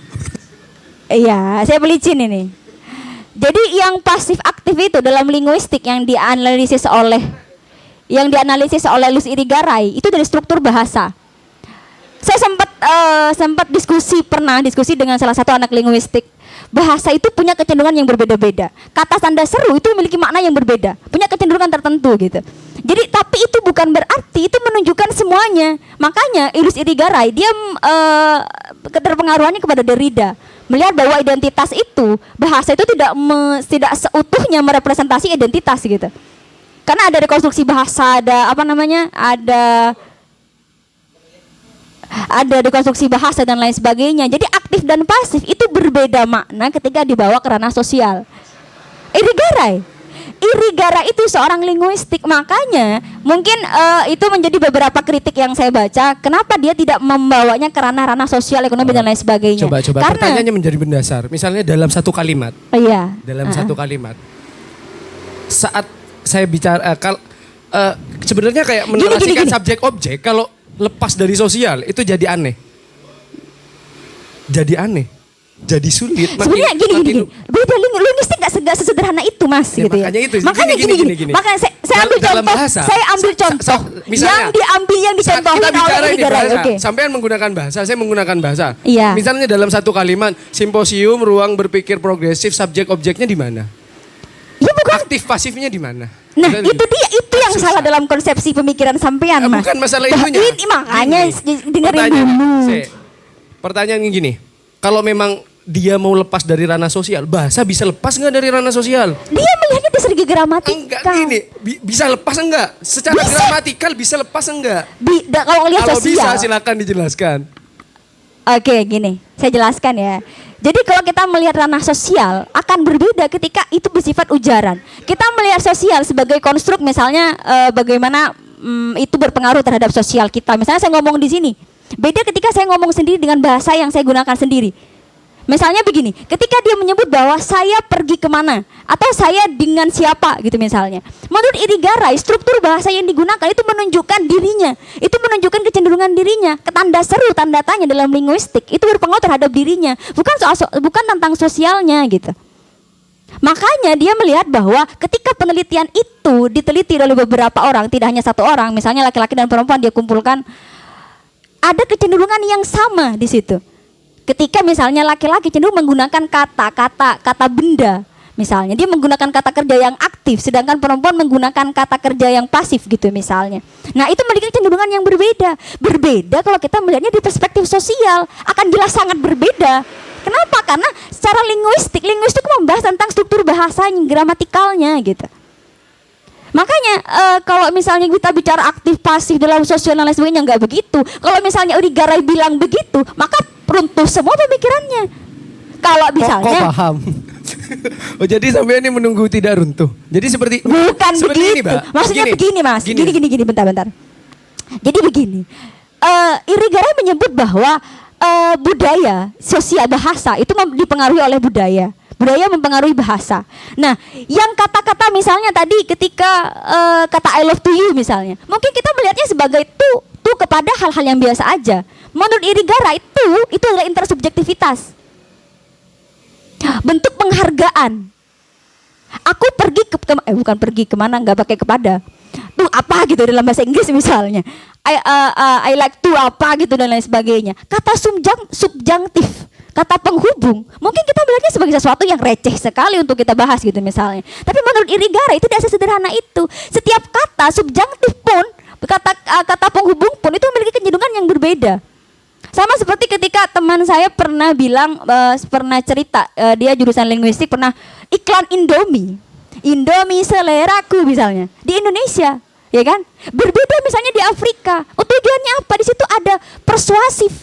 Iya, saya pelicin ini. Jadi yang pasif aktif itu dalam linguistik yang dianalisis oleh Luis Irigaray itu dari struktur bahasa. Saya sempat diskusi dengan salah satu anak linguistik. Bahasa itu punya kecenderungan yang berbeda-beda. Kata tanda seru itu memiliki makna yang berbeda, punya kecenderungan tertentu gitu. Jadi tapi itu bukan berarti itu menunjukkan semuanya. Makanya Luis Irigaray dia keterpengaruhannya kepada Derrida, melihat bahwa identitas itu, bahasa itu tidak seutuhnya merepresentasi identitas gitu. Karena ada rekonstruksi bahasa, ada rekonstruksi bahasa dan lain sebagainya. Jadi aktif dan pasif itu berbeda makna ketika dibawa ke ranah sosial. Irigaray itu seorang linguistik, makanya mungkin itu menjadi beberapa kritik yang saya baca. Kenapa dia tidak membawanya ke ranah-ranah sosial, ekonomi dan lain sebagainya? Coba. Karena, pertanyaannya menjadi mendasar. Misalnya dalam satu kalimat. Iya. Satu kalimat. Saat saya bicara, sebenarnya kayak menarasikan gini. subjek objek. Kalau lepas dari sosial itu jadi aneh. Jadi sulit. Sebenarnya gini. Beda linguistik nggak sesederhana itu, Mas. Ya, gitu makanya ya. itu. Makanya gini. Makanya saya ambil dalam contoh. bahasa, Saya ambil contoh. Misalnya, yang dicontohin kita bicara oleh ini Irigaray. bahasa. Oke. Sampean menggunakan bahasa, saya menggunakan bahasa. Iya. Misalnya dalam satu kalimat, simposium ruang berpikir progresif, subjek objeknya di mana? Ya bukan. Aktif pasifnya di mana? Nah, itu yang salah dalam konsepsi pemikiran sampean, Mas. Bukan masalah itunya. Makanya dengerin dulu. Pertanyaan gini, kalau memang dia mau lepas dari ranah sosial, bahasa bisa lepas nggak dari ranah sosial? Dia melihatnya dari segi gramatikal. Enggak gini, bisa lepas enggak? Secara gramatikal bisa lepas enggak? Kalau lihat Kalau sosial. bisa silakan dijelaskan. Oke, gini, saya jelaskan ya. Jadi kalau kita melihat ranah sosial akan berbeda ketika itu bersifat ujaran. Kita melihat sosial sebagai konstruk, misalnya bagaimana itu berpengaruh terhadap sosial kita. Misalnya saya ngomong di sini, beda ketika saya ngomong sendiri dengan bahasa yang saya gunakan sendiri. Misalnya begini, ketika dia menyebut bahwa saya pergi kemana atau saya dengan siapa gitu misalnya. Menurut Irigaray, struktur bahasa yang digunakan itu menunjukkan dirinya, itu menunjukkan kecenderungan dirinya. Tanda seru, tanda tanya dalam linguistik itu berpengaruh terhadap dirinya, bukan tentang sosialnya gitu. Makanya dia melihat bahwa ketika penelitian itu diteliti oleh beberapa orang, tidak hanya satu orang, misalnya laki-laki dan perempuan dia kumpulkan, ada kecenderungan yang sama di situ. Ketika misalnya laki-laki cenderung menggunakan kata benda. Misalnya dia menggunakan kata kerja yang aktif, sedangkan perempuan menggunakan kata kerja yang pasif gitu misalnya. Nah itu memiliki kecenderungan yang berbeda. Berbeda kalau kita melihatnya di perspektif sosial, akan jelas sangat berbeda. Kenapa? Karena secara linguistik membahas tentang struktur bahasanya, gramatikalnya gitu. Makanya kalau misalnya kita bicara aktif pasif dalam sosial dan lain sebagainya, nggak begitu. Kalau misalnya Irigaray bilang begitu, maka runtuh semua pemikirannya. Kalau misalnya Kok paham? Oh jadi sampai ini menunggu tidak runtuh. Jadi seperti bukan seperti begitu. ini, Mbak. Maksudnya begini, Mas. Gini, bentar. Jadi begini. Irigaray menyebut bahwa budaya, sosial bahasa itu dipengaruhi oleh budaya. Budaya mempengaruhi bahasa. Nah, yang kata-kata misalnya tadi ketika kata I love to you misalnya, mungkin kita melihatnya sebagai tuh kepada hal-hal yang biasa aja. Menurut Irigaray itu adalah intersubjektivitas. Bentuk penghargaan. Aku pergi bukan pergi kemana, nggak pakai kepada. Tuh apa gitu dalam bahasa Inggris misalnya. I like to apa gitu dan lain sebagainya. Kata subjunktif, kata penghubung, mungkin kita melihatnya sebagai sesuatu yang receh sekali untuk kita bahas gitu misalnya. Tapi menurut Irigaray itu tidak sesederhana itu. Setiap kata subjunktif pun, kata penghubung pun itu memiliki kecenderungan yang berbeda. Sama seperti ketika teman saya pernah bilang, pernah cerita, dia jurusan linguistik, pernah iklan Indomie seleraku misalnya di Indonesia, ya kan? Berbeda misalnya di Afrika. Tujuannya apa? Di situ ada persuasif.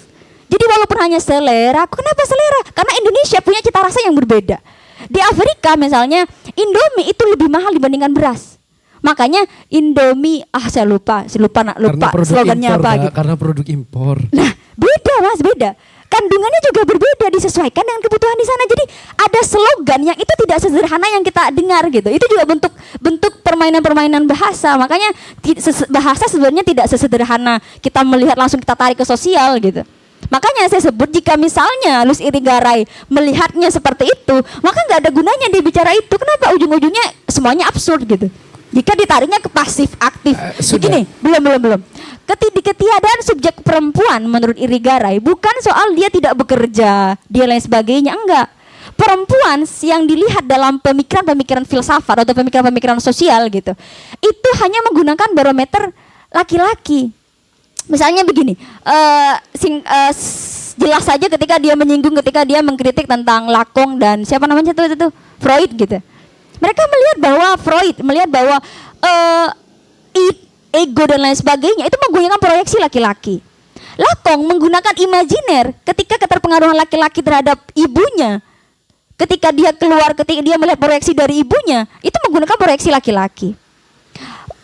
Jadi walaupun hanya selera, kenapa selera? Karena Indonesia punya cita rasa yang berbeda. Di Afrika misalnya, Indomie itu lebih mahal dibandingkan beras. Makanya Indomie, saya lupa slogannya apa gitu. Karena produk impor. Nah, beda Mas, beda. Kandungannya juga berbeda, disesuaikan dengan kebutuhan di sana. Jadi ada slogan yang itu tidak sederhana yang kita dengar gitu. Itu juga bentuk permainan-permainan bahasa. Makanya bahasa sebenarnya tidak sesederhana kita melihat langsung kita tarik ke sosial gitu. Makanya saya sebut jika misalnya Luis Irigaray melihatnya seperti itu, maka nggak ada gunanya dia bicara itu. Kenapa? Ujung-ujungnya semuanya absurd gitu. Jika ditariknya ke pasif aktif. Begini, belum. Ketiadaan subjek perempuan menurut Irigaray bukan soal dia tidak bekerja, dia lain sebagainya, enggak. Perempuan yang dilihat dalam pemikiran filsafat atau pemikiran sosial gitu, itu hanya menggunakan barometer laki-laki. Misalnya begini, jelas saja ketika dia mengkritik tentang Lacan dan siapa namanya itu Freud gitu. Mereka melihat bahwa ego dan lain sebagainya itu menggunakan proyeksi laki-laki. Lacan menggunakan imajiner ketika keterpengaruhan laki-laki terhadap ibunya. Ketika dia melihat proyeksi dari ibunya, itu menggunakan proyeksi laki-laki.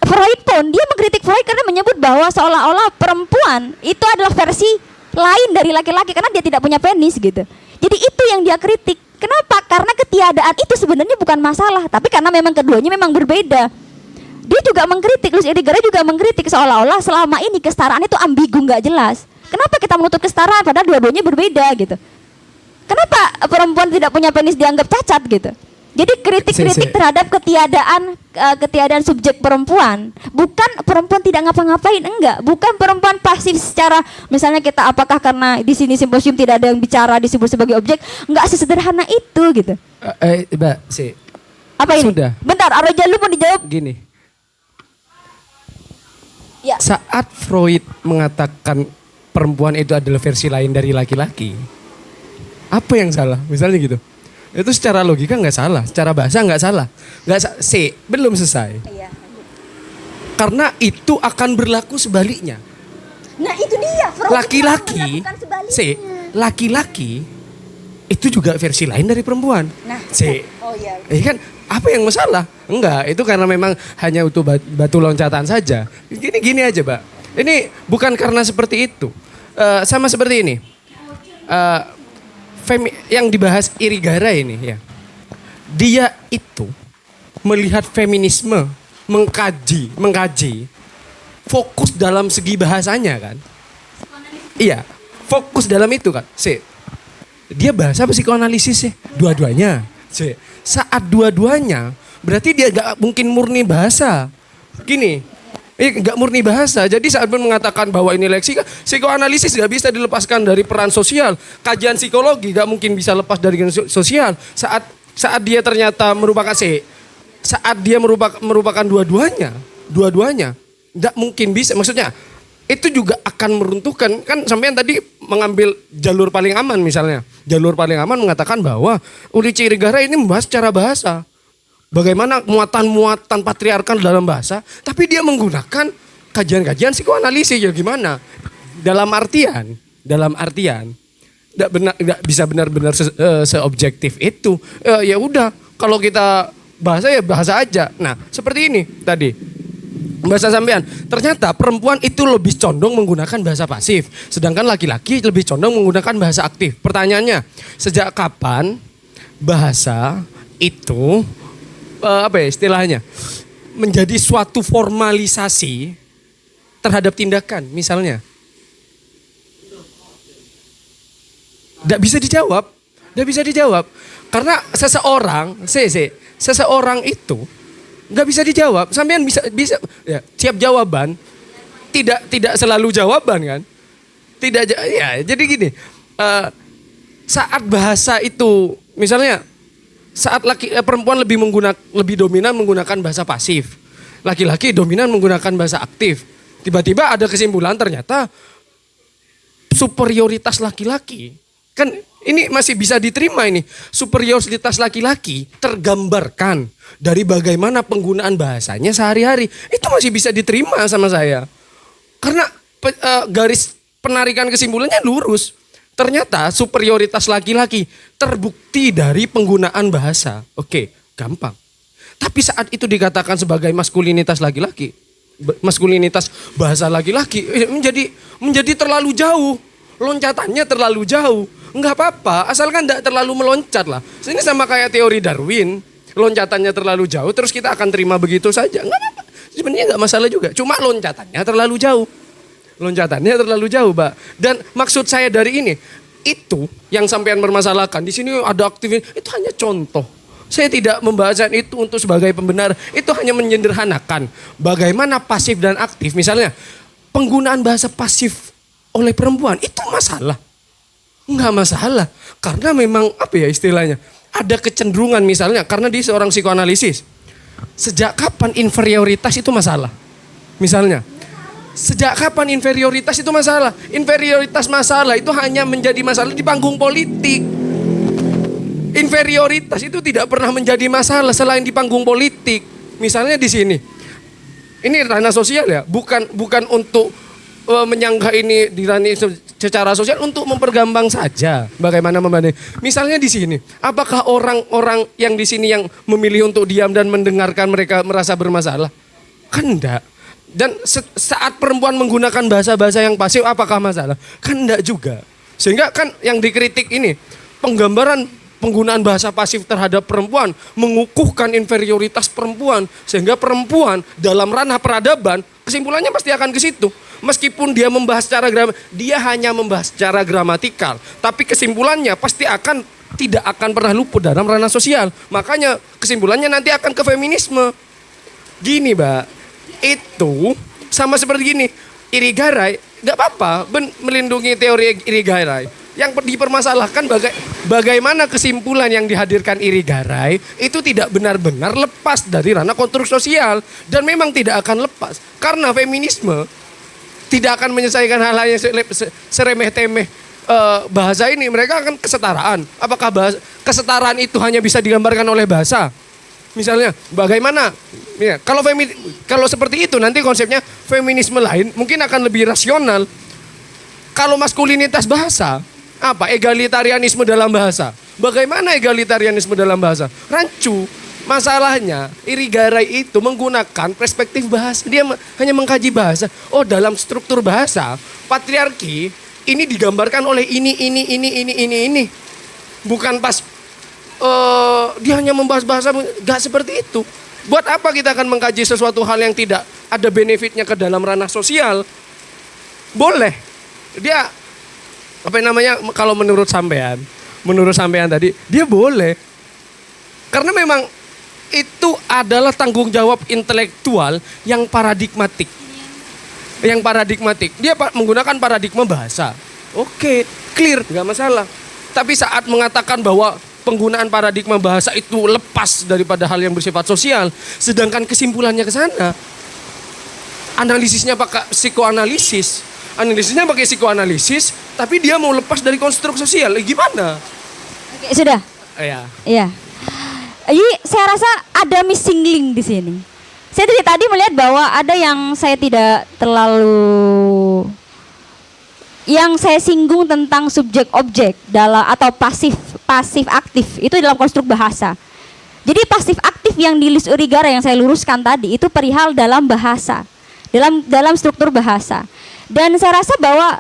Freud pun dia mengkritik Freud karena menyebut bahwa seolah-olah perempuan itu adalah versi lain dari laki-laki karena dia tidak punya penis gitu. Jadi itu yang dia kritik. Kenapa? Karena ketiadaan itu sebenarnya bukan masalah, tapi karena memang keduanya memang berbeda. Dia juga mengkritik, Luis Irigaray juga mengkritik seolah-olah selama ini kesetaraan itu ambigu, nggak jelas. Kenapa kita menuntut kesetaraan padahal dua-duanya berbeda gitu? Kenapa perempuan tidak punya penis dianggap cacat gitu? Jadi kritik-kritik terhadap ketiadaan subjek perempuan, bukan perempuan tidak ngapa-ngapain, enggak, bukan perempuan pasif secara misalnya kita apakah karena di sini simposium tidak ada yang bicara disebut sebagai objek, enggak sesederhana itu gitu. Mbak, apa ini? Sudah. Bentar, Aroja lu mau dijawab? Gini. Ya. Saat Freud mengatakan perempuan itu adalah versi lain dari laki-laki, apa yang salah? Misalnya gitu. Itu secara logika nggak salah, secara bahasa nggak salah. Belum selesai. Iya. Karena itu akan berlaku sebaliknya. Nah itu dia. Laki-laki itu juga versi lain dari perempuan. Nah, iya. Kan apa yang masalah? Enggak, itu karena memang hanya untuk batu loncatan saja. Gini aja, Mbak. Ini bukan karena seperti itu. Sama seperti ini. Yang dibahas Irigaray ini ya. Dia itu melihat feminisme, mengkaji fokus dalam segi bahasanya kan. Iya, fokus dalam itu kan. Dia bahasa psikoanalisis sih, dua-duanya. Saat dua-duanya, berarti dia gak mungkin murni bahasa. Gini, gak murni bahasa. Jadi saat mengatakan bahwa ini leksika, psikoanalisis gak bisa dilepaskan dari peran sosial. Kajian psikologi gak mungkin bisa lepas dari sosial. Saat Saat dia ternyata merupakan saat dia merupakan dua-duanya, nggak mungkin bisa. Maksudnya itu juga akan meruntuhkan. Kan sampean tadi mengambil jalur paling aman misalnya. Jalur paling aman mengatakan bahwa Ulli C. Irigara ini membahas secara bahasa. Bagaimana muatan-muatan patriarkal dalam bahasa, tapi dia menggunakan kajian-kajian psikoanalisis ya gimana? Dalam artian nggak bisa benar-benar seobjektif itu. Ya udah, kalau kita bahasa ya bahasa aja. Nah, seperti ini tadi. Bahasa sampean, ternyata perempuan itu lebih condong menggunakan bahasa pasif, sedangkan laki-laki lebih condong menggunakan bahasa aktif. Pertanyaannya, sejak kapan bahasa itu apa ya istilahnya menjadi suatu formalisasi terhadap tindakan misalnya? Tidak bisa dijawab karena seseorang itu nggak bisa dijawab. Sampean bisa ya, siap jawaban, tidak selalu jawaban kan? Ya jadi gini, saat bahasa itu misalnya saat perempuan lebih dominan menggunakan bahasa pasif, laki-laki dominan menggunakan bahasa aktif. Tiba-tiba ada kesimpulan ternyata superioritas laki-laki. Kan ini masih bisa diterima ini. Superioritas laki-laki tergambarkan dari bagaimana penggunaan bahasanya sehari-hari. Itu masih bisa diterima sama saya. Karena garis penarikan kesimpulannya lurus. Ternyata superioritas laki-laki terbukti dari penggunaan bahasa. Oke, gampang. Tapi saat itu dikatakan sebagai maskulinitas laki-laki, maskulinitas bahasa laki-laki menjadi terlalu jauh. Loncatannya terlalu jauh. Enggak apa-apa, asalkan enggak terlalu meloncat lah. Ini sama kayak teori Darwin. Loncatannya terlalu jauh terus kita akan terima begitu saja. Enggak apa-apa. Sebenarnya enggak masalah juga. Cuma loncatannya terlalu jauh. Loncatannya terlalu jauh, Mbak. Dan maksud saya dari ini, itu yang sampean permasalahkan. Di sini ada aktivis, itu hanya contoh. Saya tidak membahaskan itu untuk sebagai pembenar. Itu hanya menyederhanakan bagaimana pasif dan aktif. Misalnya, penggunaan bahasa pasif oleh perempuan, itu masalah. Enggak masalah. Karena memang, apa ya istilahnya, ada kecenderungan misalnya, karena dia seorang psikoanalisis. Sejak kapan inferioritas itu masalah? Misalnya, sejak kapan inferioritas itu masalah? Inferioritas masalah itu hanya menjadi masalah di panggung politik. Inferioritas itu tidak pernah menjadi masalah selain di panggung politik. Misalnya di sini. Ini ranah sosial ya, bukan untuk menyanggah ini di ranah secara sosial, untuk mempergampang saja bagaimana membanding. Misalnya di sini, apakah orang-orang yang di sini yang memilih untuk diam dan mendengarkan mereka merasa bermasalah? Kan enggak. Dan saat perempuan menggunakan bahasa-bahasa yang pasif, apakah masalah? Kan enggak juga. Sehingga kan yang dikritik ini, penggambaran penggunaan bahasa pasif terhadap perempuan mengukuhkan inferioritas perempuan. Sehingga perempuan dalam ranah peradaban, kesimpulannya pasti akan ke situ. Meskipun dia membahas secara dia hanya membahas secara gramatikal. Tapi kesimpulannya pasti tidak akan pernah luput dalam ranah sosial. Makanya kesimpulannya nanti akan ke feminisme. Gini, Mbak. Itu sama seperti gini, Irigaray nggak apa-apa melindungi teori Irigaray. Yang dipermasalahkan bagaimana kesimpulan yang dihadirkan Irigaray itu tidak benar-benar lepas dari ranah konstruk sosial, dan memang tidak akan lepas karena feminisme tidak akan menyelesaikan hal-hal yang seremeh-temeh bahasa ini. Mereka akan kesetaraan. Apakah kesetaraan itu hanya bisa digambarkan oleh bahasa? Misalnya, bagaimana? Ya, kalau seperti itu nanti konsepnya feminisme lain mungkin akan lebih rasional. Kalau maskulinitas bahasa, apa? Egalitarianisme dalam bahasa. Bagaimana egalitarianisme dalam bahasa? Rancu. Masalahnya, Irigaray itu menggunakan perspektif bahasa. Dia hanya mengkaji bahasa. Oh, dalam struktur bahasa, patriarki ini digambarkan oleh ini. Bukan pas dia hanya membahas bahasa, gak seperti itu. Buat apa kita akan mengkaji sesuatu hal yang tidak ada benefitnya ke dalam ranah sosial? Boleh. Dia apa namanya, kalau menurut sampean tadi, dia boleh. Karena memang itu adalah tanggung jawab intelektual yang paradigmatik. Dia menggunakan paradigma bahasa. Oke, clear, gak masalah. Tapi saat mengatakan bahwa penggunaan paradigma bahasa itu lepas daripada hal yang bersifat sosial, sedangkan kesimpulannya ke sana. Analisisnya pakai psikoanalisis, analisisnya pakai psikoanalisis, tapi dia mau lepas dari konstruk sosial, gimana? Oke, sudah. Iya. Iya. Jadi saya rasa ada missing link di sini. Saya tadi melihat bahwa ada yang saya tidak terlalu, yang saya singgung tentang subjek objek dalam atau pasif aktif itu dalam konstruk bahasa. Jadi pasif aktif yang di Lis Urigara yang saya luruskan tadi itu perihal dalam bahasa, dalam struktur bahasa. Dan saya rasa bahwa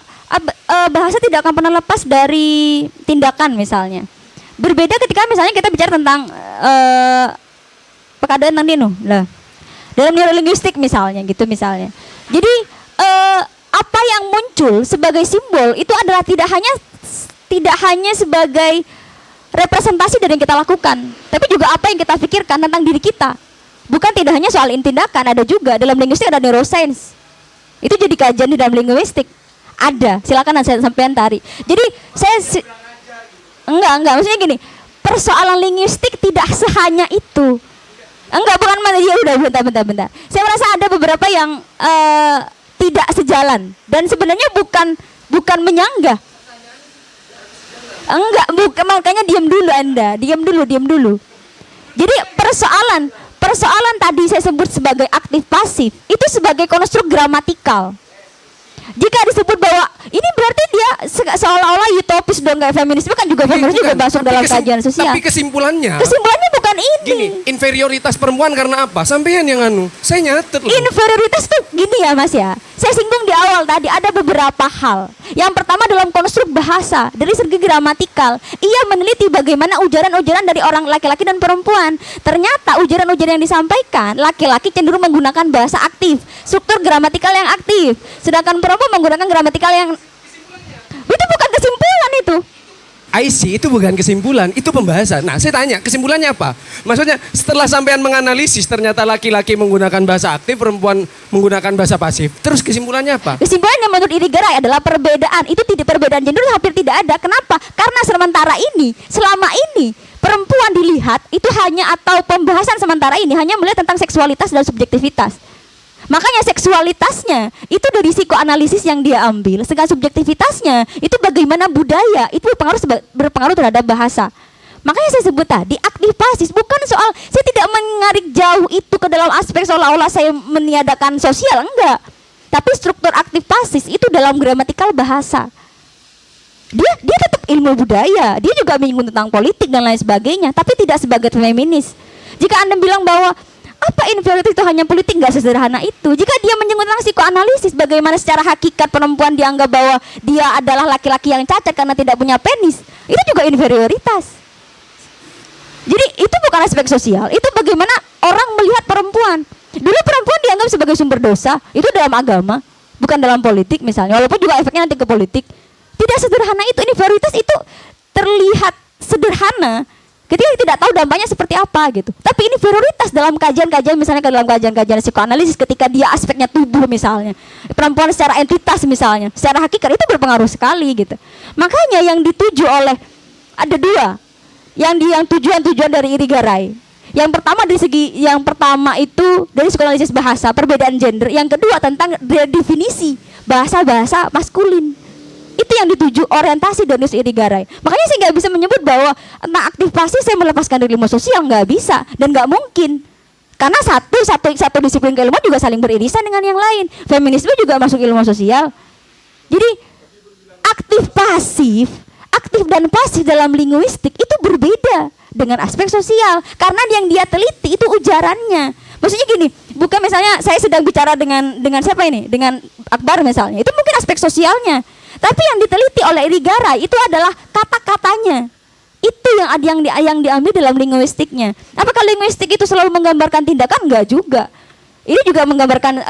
bahasa tidak akan pernah lepas dari tindakan misalnya. Berbeda ketika misalnya kita bicara tentang perkataan tentang dino lah. Dalam neurolinguistik misalnya gitu misalnya. Jadi apa yang muncul sebagai simbol itu adalah tidak hanya sebagai representasi dari yang kita lakukan, tapi juga apa yang kita pikirkan tentang diri kita. Bukan tidak hanya soal tindakan, ada juga dalam linguistik ada neuroscience. Itu jadi kajian di dalam linguistik. Ada, silakan saya sampaikan tadi. Jadi saya enggak, maksudnya gini, persoalan linguistik tidak sehanya itu. Enggak, bukan mana dia udah bentar. Saya merasa ada beberapa yang tidak sejalan dan sebenarnya bukan menyanggah. Enggak, bukan, makanya diam dulu. Jadi persoalan tadi saya sebut sebagai aktif pasif itu sebagai konstruk gramatikal. Jika disebut bahwa ini berarti dia seolah-olah utopis dong, kayak feminisme kan juga feminisme juga masuk dalam kajian sosial. Tapi kesimpulannya bukan ini. Gini, inferioritas perempuan karena apa? Sampean yang saya nyatet loh. Inferioritas tuh gini ya Mas ya. Saya singgung di awal tadi ada beberapa hal. Yang pertama dalam konstruk bahasa dari segi gramatikal, ia meneliti bagaimana ujaran-ujaran dari orang laki-laki dan perempuan. Ternyata ujaran-ujaran yang disampaikan laki-laki cenderung menggunakan bahasa aktif, struktur gramatikal yang aktif, sedangkan perempuan menggunakan gramatikal yang itu bukan kesimpulan itu. IC itu bukan kesimpulan, itu pembahasan. Nah, saya tanya, kesimpulannya apa? Maksudnya setelah sampean menganalisis ternyata laki-laki menggunakan bahasa aktif, perempuan menggunakan bahasa pasif. Terus kesimpulannya apa? Kesimpulannya menurut Irigaray adalah perbedaan. Itu tidak, perbedaan gender hampir tidak ada. Kenapa? Karena selama ini perempuan dilihat itu hanya, atau pembahasan sementara ini hanya melihat tentang seksualitas dan subjektivitas. Makanya seksualitasnya itu dari psikoanalisis yang dia ambil, sedangkan subjektivitasnya itu bagaimana budaya itu berpengaruh terhadap bahasa. Makanya saya sebut tadi aktif pasif, bukan soal saya tidak menarik jauh itu ke dalam aspek seolah-olah saya meniadakan sosial, enggak. Tapi struktur aktif pasif itu dalam gramatikal bahasa. Dia tetap ilmu budaya, dia juga menyinggung tentang politik dan lain sebagainya, tapi tidak sebagai feminis. Jika Anda bilang bahwa apa inferioritas itu hanya politik, nggak sesederhana itu. Jika dia menyinggung tentang psikoanalisis, bagaimana secara hakikat perempuan dianggap bahwa dia adalah laki-laki yang cacat karena tidak punya penis, itu juga inferioritas. Jadi itu bukan aspek sosial, itu bagaimana orang melihat perempuan. Dulu perempuan dianggap sebagai sumber dosa, itu dalam agama, bukan dalam politik misalnya, walaupun juga efeknya nanti ke politik. Tidak sederhana itu, inferioritas itu terlihat sederhana ketika tidak tahu dampaknya seperti apa gitu. Tapi ini inferioritas dalam kajian-kajian, misalnya dalam kajian-kajian psikoanalisis, ketika dia aspeknya tubuh misalnya, perempuan secara entitas misalnya, secara hakikat itu berpengaruh sekali gitu. Makanya yang dituju oleh, ada dua yang tujuan dari Irigaray. Yang pertama itu dari psikoanalisis bahasa, perbedaan gender. Yang kedua tentang definisi bahasa maskulin. Itu yang dituju orientasi dari Irigaray. Makanya saya nggak bisa menyebut bahwa tentang aktif pasif saya melepaskan dari ilmu sosial, nggak bisa dan nggak mungkin. Karena satu disiplin keilmuan juga saling beririsan dengan yang lain. Feminisme juga masuk ilmu sosial. Jadi aktif dan pasif dalam linguistik itu berbeda dengan aspek sosial. Karena yang dia teliti itu ujarannya. Maksudnya gini, bukan misalnya saya sedang bicara dengan siapa ini? Dengan Akbar misalnya. Itu mungkin aspek sosialnya. Tapi yang diteliti oleh Irigaray itu adalah kata-katanya. Itu yang diambil dalam linguistiknya. Apakah linguistik itu selalu menggambarkan tindakan? Enggak juga. Ini juga menggambarkan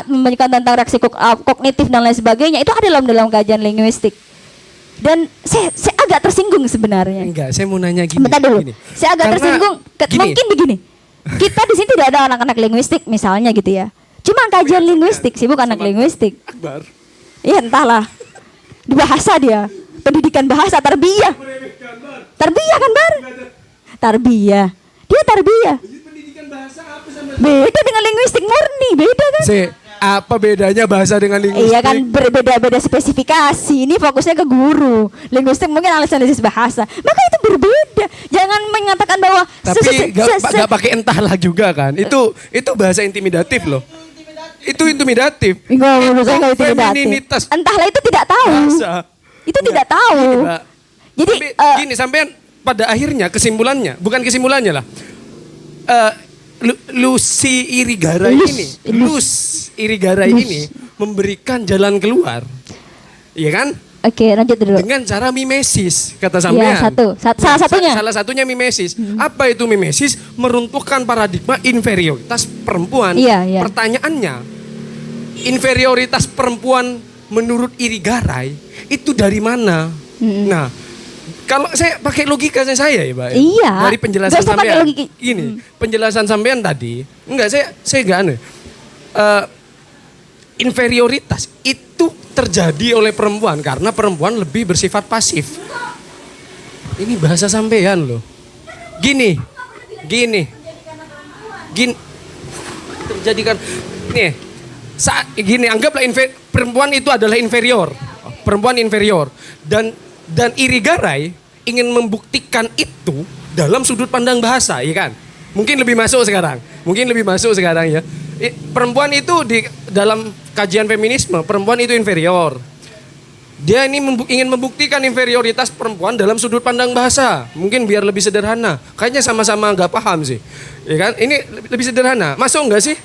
memberikan tentang reaksi kognitif dan lain sebagainya. Itu ada dalam kajian linguistik. Dan saya agak tersinggung sebenarnya. Enggak, saya mau nanya gini. Bentar dulu. Gini. Saya agak tersinggung. Mungkin begini. Kita di sini tidak ada anak-anak linguistik misalnya gitu ya. Cuma kajian linguistik sih, bukan anak linguistik. Akbar. Iya entahlah. Di bahasa dia, pendidikan bahasa tarbiyah. Tarbiyah kan Bar? Tarbiyah. Dia tarbiyah. Pendidikan bahasa apa sama Beda dengan linguistik murni, beda kan? apa bedanya bahasa dengan linguistik? Iya kan berbeda-beda spesifikasi. Ini fokusnya ke guru. Linguistik mungkin analisis bahasa. Maka itu berbeda. Jangan mengatakan bahwa Tapi gak pakai entahlah juga kan. Itu bahasa intimidatif loh. Itu intimidatif. Enggak, menurut saya enggak intimidatif. Femininitas Entahlah itu tidak tahu. bahasa. Itu tidak tahu. Mbak. Jadi Gini sampean pada akhirnya kesimpulannya, bukan kesimpulannya lah. Lucy Irigaray ini memberikan jalan keluar. Iya kan? oke, lanjut dulu. Dengan cara mimesis, kata Iya, sampean. salah satunya. Salah satunya mimesis. Apa itu mimesis? Meruntuhkan paradigma inferioritas perempuan. Iya, iya. Pertanyaannya, inferioritas perempuan menurut Irigaray itu dari mana? Nah, kalau saya pakai logika saya ya, Mbak. Iya. Dari penjelasan Nggak usah pakai sampean. logika. Gini, penjelasan sampean tadi, enggak saya enggak aneh. Inferioritas itu terjadi oleh perempuan karena perempuan lebih bersifat pasif. Ini bahasa sampean loh. Gini. Terjadikan nih. Gini, anggaplah perempuan itu adalah inferior. Perempuan inferior dan Irigaray ingin membuktikan itu dalam sudut pandang bahasa, ya kan? Mungkin lebih masuk sekarang ya. Perempuan itu di dalam kajian feminisme, perempuan itu inferior. Dia ini ingin membuktikan inferioritas perempuan dalam sudut pandang bahasa. Mungkin biar lebih sederhana. Kayaknya sama-sama nggak paham sih. Ya kan? Ini lebih sederhana. Masuk nggak sih?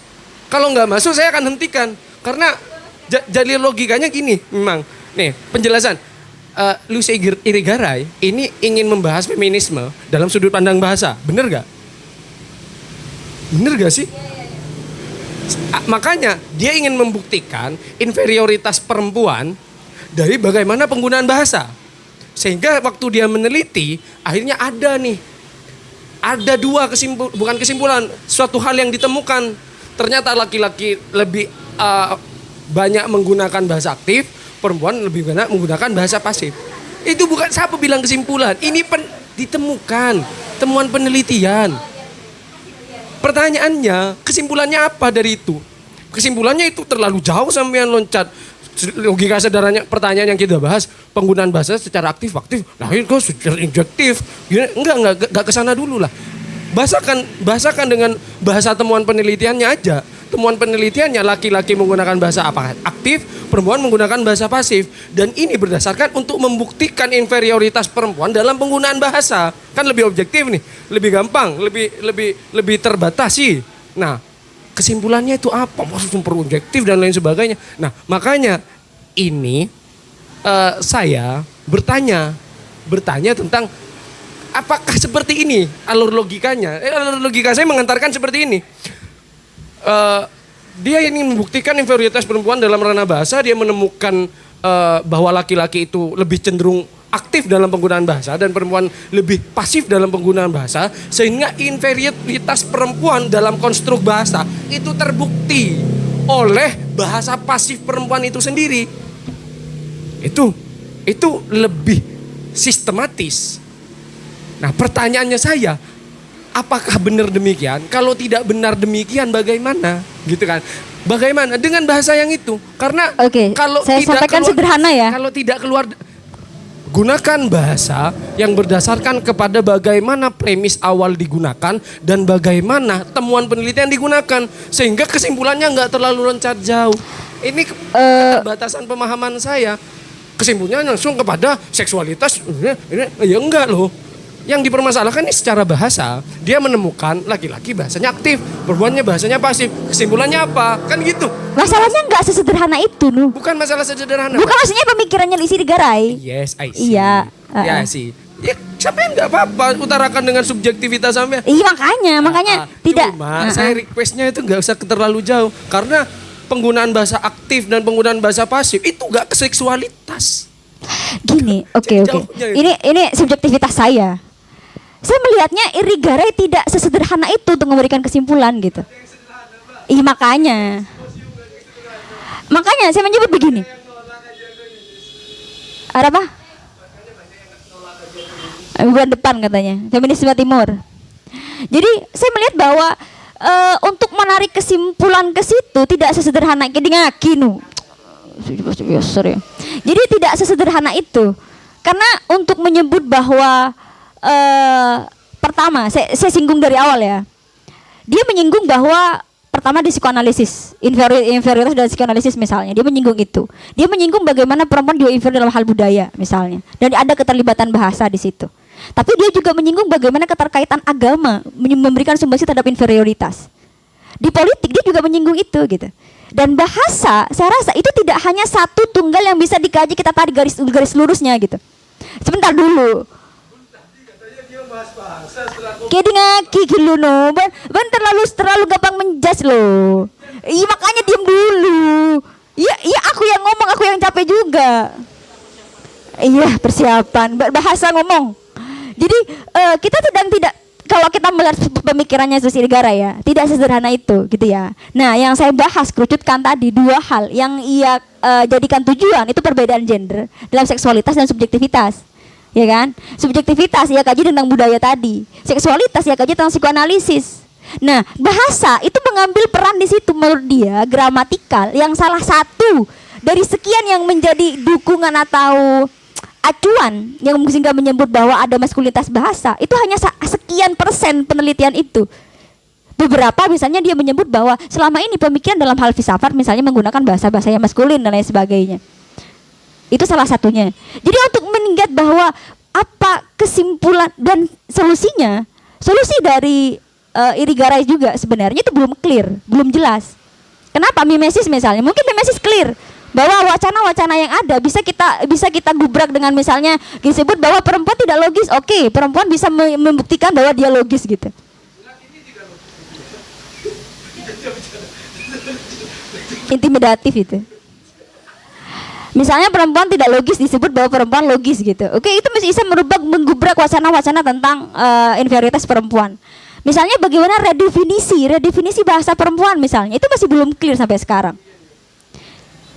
Kalau nggak masuk saya akan hentikan. Karena jadi logikanya gini memang. Nih penjelasan. Lucy Irigaray ini ingin membahas feminisme dalam sudut pandang bahasa. Bener gak? Bener gak sih? Makanya dia ingin membuktikan inferioritas perempuan dari bagaimana penggunaan bahasa. Sehingga waktu dia meneliti, akhirnya ada dua bukan kesimpulan, suatu hal yang ditemukan. Ternyata laki-laki lebih banyak menggunakan bahasa aktif, perempuan lebih banyak menggunakan bahasa pasif. Itu bukan siapa bilang kesimpulan. Ini ditemukan, temuan penelitian. Pertanyaannya, kesimpulannya apa dari itu? Kesimpulannya itu terlalu jauh sampean loncat. Logika sederhananya pertanyaan yang kita bahas, penggunaan bahasa secara aktif. Nah, itu secara injektif. Enggak ke sana dulu lah. Bahasakan dengan bahasa temuan penelitiannya aja. Temuan penelitiannya laki-laki menggunakan bahasa apa? Aktif, perempuan menggunakan bahasa pasif. Dan ini berdasarkan untuk membuktikan inferioritas perempuan dalam penggunaan bahasa. Kan lebih objektif nih, lebih gampang, lebih terbatasi. Nah, kesimpulannya itu apa? Maksudnya objektif dan lain sebagainya. Nah, makanya ini saya bertanya tentang apakah seperti ini alur logikanya? Alur logika saya mengantarkan seperti ini. Dia ingin membuktikan inferioritas perempuan dalam ranah bahasa. Dia menemukan bahwa laki-laki itu lebih cenderung aktif dalam penggunaan bahasa dan perempuan lebih pasif dalam penggunaan bahasa, sehingga inferioritas perempuan dalam konstruk bahasa itu terbukti oleh bahasa pasif perempuan itu sendiri. Itu lebih sistematis. Nah, pertanyaannya saya, apakah benar demikian? Kalau tidak benar demikian, bagaimana? Gitu kan? Bagaimana dengan bahasa yang itu? Karena kalau saya tidak sampaikan keluar, sederhana ya. Kalau tidak keluar, gunakan bahasa yang berdasarkan kepada bagaimana premis awal digunakan dan bagaimana temuan penelitian digunakan, sehingga kesimpulannya nggak terlalu loncat jauh. Ini keterbatasan pemahaman saya. Kesimpulannya langsung kepada seksualitas. Ya enggak loh. Yang dipermasalahkan ini secara bahasa, dia menemukan laki-laki bahasanya aktif, perempuannya bahasanya pasif. Kesimpulannya apa? Kan gitu. Masalahnya nggak sesederhana itu, Nuh. Bukan masalah sederhana. Bukan maksudnya pemikirannya Lucy Irigaray. Yes, I see. Iya. Ya sih. Ya, sampai nggak apa-apa utarakan dengan subjektivitas sampai. Iya makanya tidak. Cuma saya requestnya itu nggak usah terlalu jauh, karena penggunaan bahasa aktif dan penggunaan bahasa pasif itu nggak ke seksualitas. Gini, oke. Jauhnya itu. Ini subjektivitas saya. Saya melihatnya Irigaray tidak sesederhana itu untuk memberikan kesimpulan gitu. Iya makanya saya menyebut begini. Ada apa? Bulan depan katanya, feminisme timur. Jadi saya melihat bahwa untuk menarik kesimpulan ke situ tidak sesederhana kinu. Jadi tidak sesederhana itu. Karena untuk menyebut bahwa pertama, saya singgung dari awal ya. Dia menyinggung bahwa pertama di psikoanalisis, inferioritas dan psikoanalisis misalnya, dia menyinggung itu. Dia menyinggung bagaimana perempuan juga inferior dalam hal budaya misalnya. Dan ada keterlibatan bahasa di situ. Tapi dia juga menyinggung bagaimana keterkaitan agama memberikan sumbangsi terhadap inferioritas. Di politik dia juga menyinggung itu gitu. Dan bahasa, saya rasa itu tidak hanya satu tunggal yang bisa dikaji, kita tarik garis lurusnya gitu. Sebentar dulu. Kayak ngaki gitu no, ban terlalu gampang menjudge loh. Iya makanya diam dulu. Iya aku yang ngomong, aku yang capek juga. Iya persiapan bahasa ngomong. Jadi kita tidak kalau kita melihat pemikirannya Susi Negara ya, tidak sederhana itu gitu ya. Nah, yang saya bahas kerucutkan tadi dua hal yang ia jadikan tujuan itu perbedaan gender dalam seksualitas dan subjektivitas. Ya kan? Subjektivitas ia kaji tentang budaya tadi. Seksualitas ia kaji tentang psikoanalisis. Nah, bahasa itu mengambil peran di situ menurut dia gramatikal yang salah satu dari sekian yang menjadi dukungan atau acuan yang sehingga menyebut bahwa ada maskulinitas bahasa itu hanya sekian persen penelitian itu. Beberapa misalnya dia menyebut bahwa selama ini pemikiran dalam hal filsafat misalnya menggunakan bahasa-bahasa yang maskulin dan lain sebagainya. Itu salah satunya. Jadi untuk mengingat bahwa apa kesimpulan dan solusinya, solusi dari Irigaray juga sebenarnya itu belum clear, belum jelas. Kenapa mimesis misalnya? Mungkin mimesis clear bahwa wacana-wacana yang ada bisa kita gubrak dengan misalnya disebut bahwa perempuan tidak logis. Oke, perempuan bisa membuktikan bahwa dia logis gitu. Intimidatif itu. Misalnya perempuan tidak logis disebut bahwa perempuan logis gitu. Oke, itu masih bisa menggubrak wacana-wacana tentang inferioritas perempuan. Misalnya bagaimana redefinisi bahasa perempuan misalnya, itu masih belum clear sampai sekarang.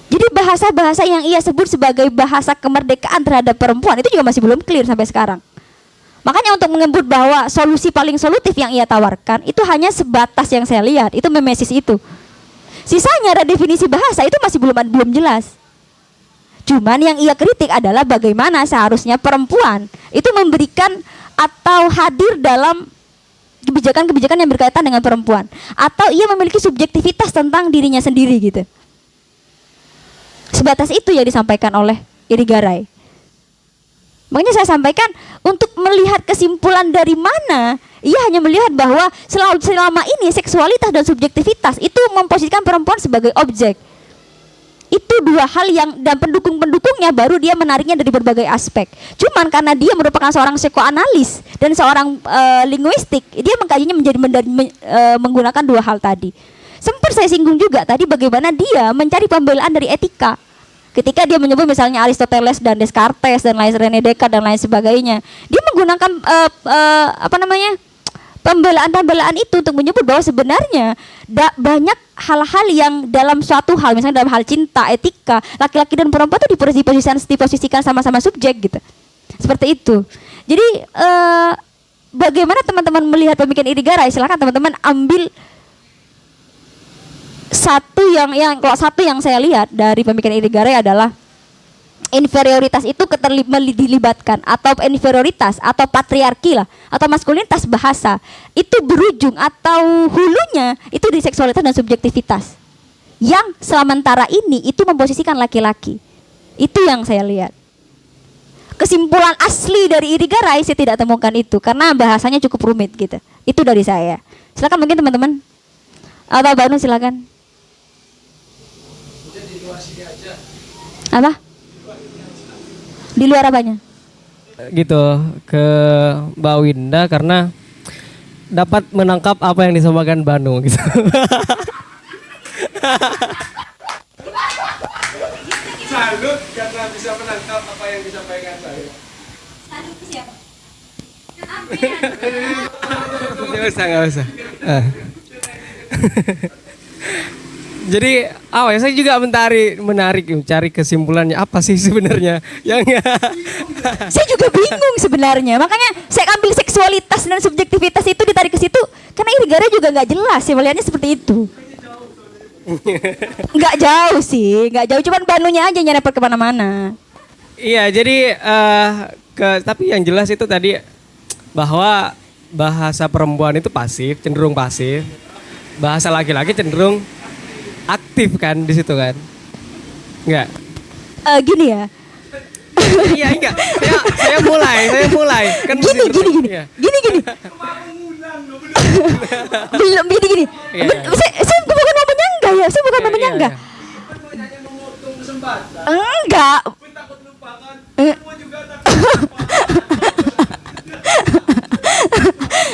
Jadi bahasa-bahasa yang ia sebut sebagai bahasa kemerdekaan terhadap perempuan itu juga masih belum clear sampai sekarang. Makanya untuk menyebut bahwa solusi paling solutif yang ia tawarkan itu hanya sebatas yang saya lihat, itu mimesis itu. Sisanya redefinisi bahasa itu masih belum jelas. Cuman yang ia kritik adalah bagaimana seharusnya perempuan itu memberikan atau hadir dalam kebijakan-kebijakan yang berkaitan dengan perempuan, atau ia memiliki subjektivitas tentang dirinya sendiri gitu. Sebatas itu yang disampaikan oleh Irigaray. Makanya saya sampaikan untuk melihat kesimpulan dari mana, ia hanya melihat bahwa selama ini seksualitas dan subjektivitas itu memposisikan perempuan sebagai objek. Itu dua hal yang dan pendukung-pendukungnya baru dia menariknya dari berbagai aspek. Cuman karena dia merupakan seorang psikoanalis dan seorang linguistik, dia mengkajinya menggunakan dua hal tadi. Sempat saya singgung juga tadi bagaimana dia mencari pembelaan dari etika. Ketika dia menyebut misalnya Aristoteles dan Descartes dan lain René Descartes dan lain sebagainya, dia menggunakan pembelaan itu untuk menyebut bahwa sebenarnya banyak hal-hal yang dalam suatu hal, misalnya dalam hal cinta, etika, laki-laki dan perempuan itu diposisikan sama-sama subjek gitu. Seperti itu. Jadi bagaimana teman-teman melihat pemikiran Irigaray? Silakan teman-teman ambil satu yang saya lihat dari pemikiran Irigaray adalah inferioritas itu dilibatkan, atau inferioritas atau patriarki lah, atau maskulinitas bahasa itu berujung atau hulunya itu di seksualitas dan subjektivitas yang sementara ini itu memposisikan laki-laki. Itu yang saya lihat. Kesimpulan asli dari Irigaray saya tidak temukan itu karena bahasanya cukup rumit gitu. Itu dari saya. Silakan mungkin teman-teman. Atau Banu silakan. Apa? Di luar apanya? Gitu ke Mbak Winda karena dapat menangkap apa yang disampaikan Banu gitu. Salut karena bisa menangkap apa yang disampaikan saya. Nggak usah. Jadi apa ya, saya juga mencari kesimpulannya apa sih sebenarnya yang Saya juga bingung sebenarnya. Makanya saya ambil seksualitas dan subjektivitas itu ditarik ke situ karena Irigara juga nggak jelas sih melihatnya seperti itu. Nggak jauh sih, nggak jauh. Cuman Banunya aja nyerempet kemana-mana. Iya, jadi tapi yang jelas itu tadi bahwa bahasa perempuan itu pasif, cenderung pasif. Bahasa laki-laki cenderung aktif kan di situ kan? Enggak? Gini ya. Iya enggak. Saya mulai. Kan Gini. Iya. Gini. Belum gini. Iya, iya. Saya bukan mau menyanggah ya. Saya bukan mau menyanggah. Enggak.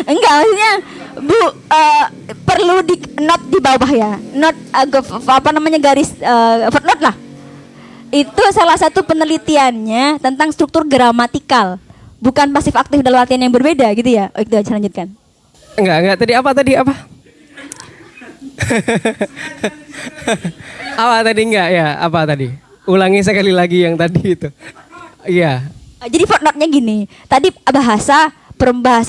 Enggak, maksudnya Bu perlu di note di bawah ya. Note apa namanya garis footnote lah. Itu salah satu penelitiannya tentang struktur gramatikal. Bukan pasif aktif dalam artian yang berbeda gitu ya. Oh, itu aja lanjutkan. Enggak. Tadi apa? Apa tadi enggak ya? Apa tadi? Ulangi sekali lagi yang tadi itu. Iya. Jadi footnote-nya gini. Tadi bahasa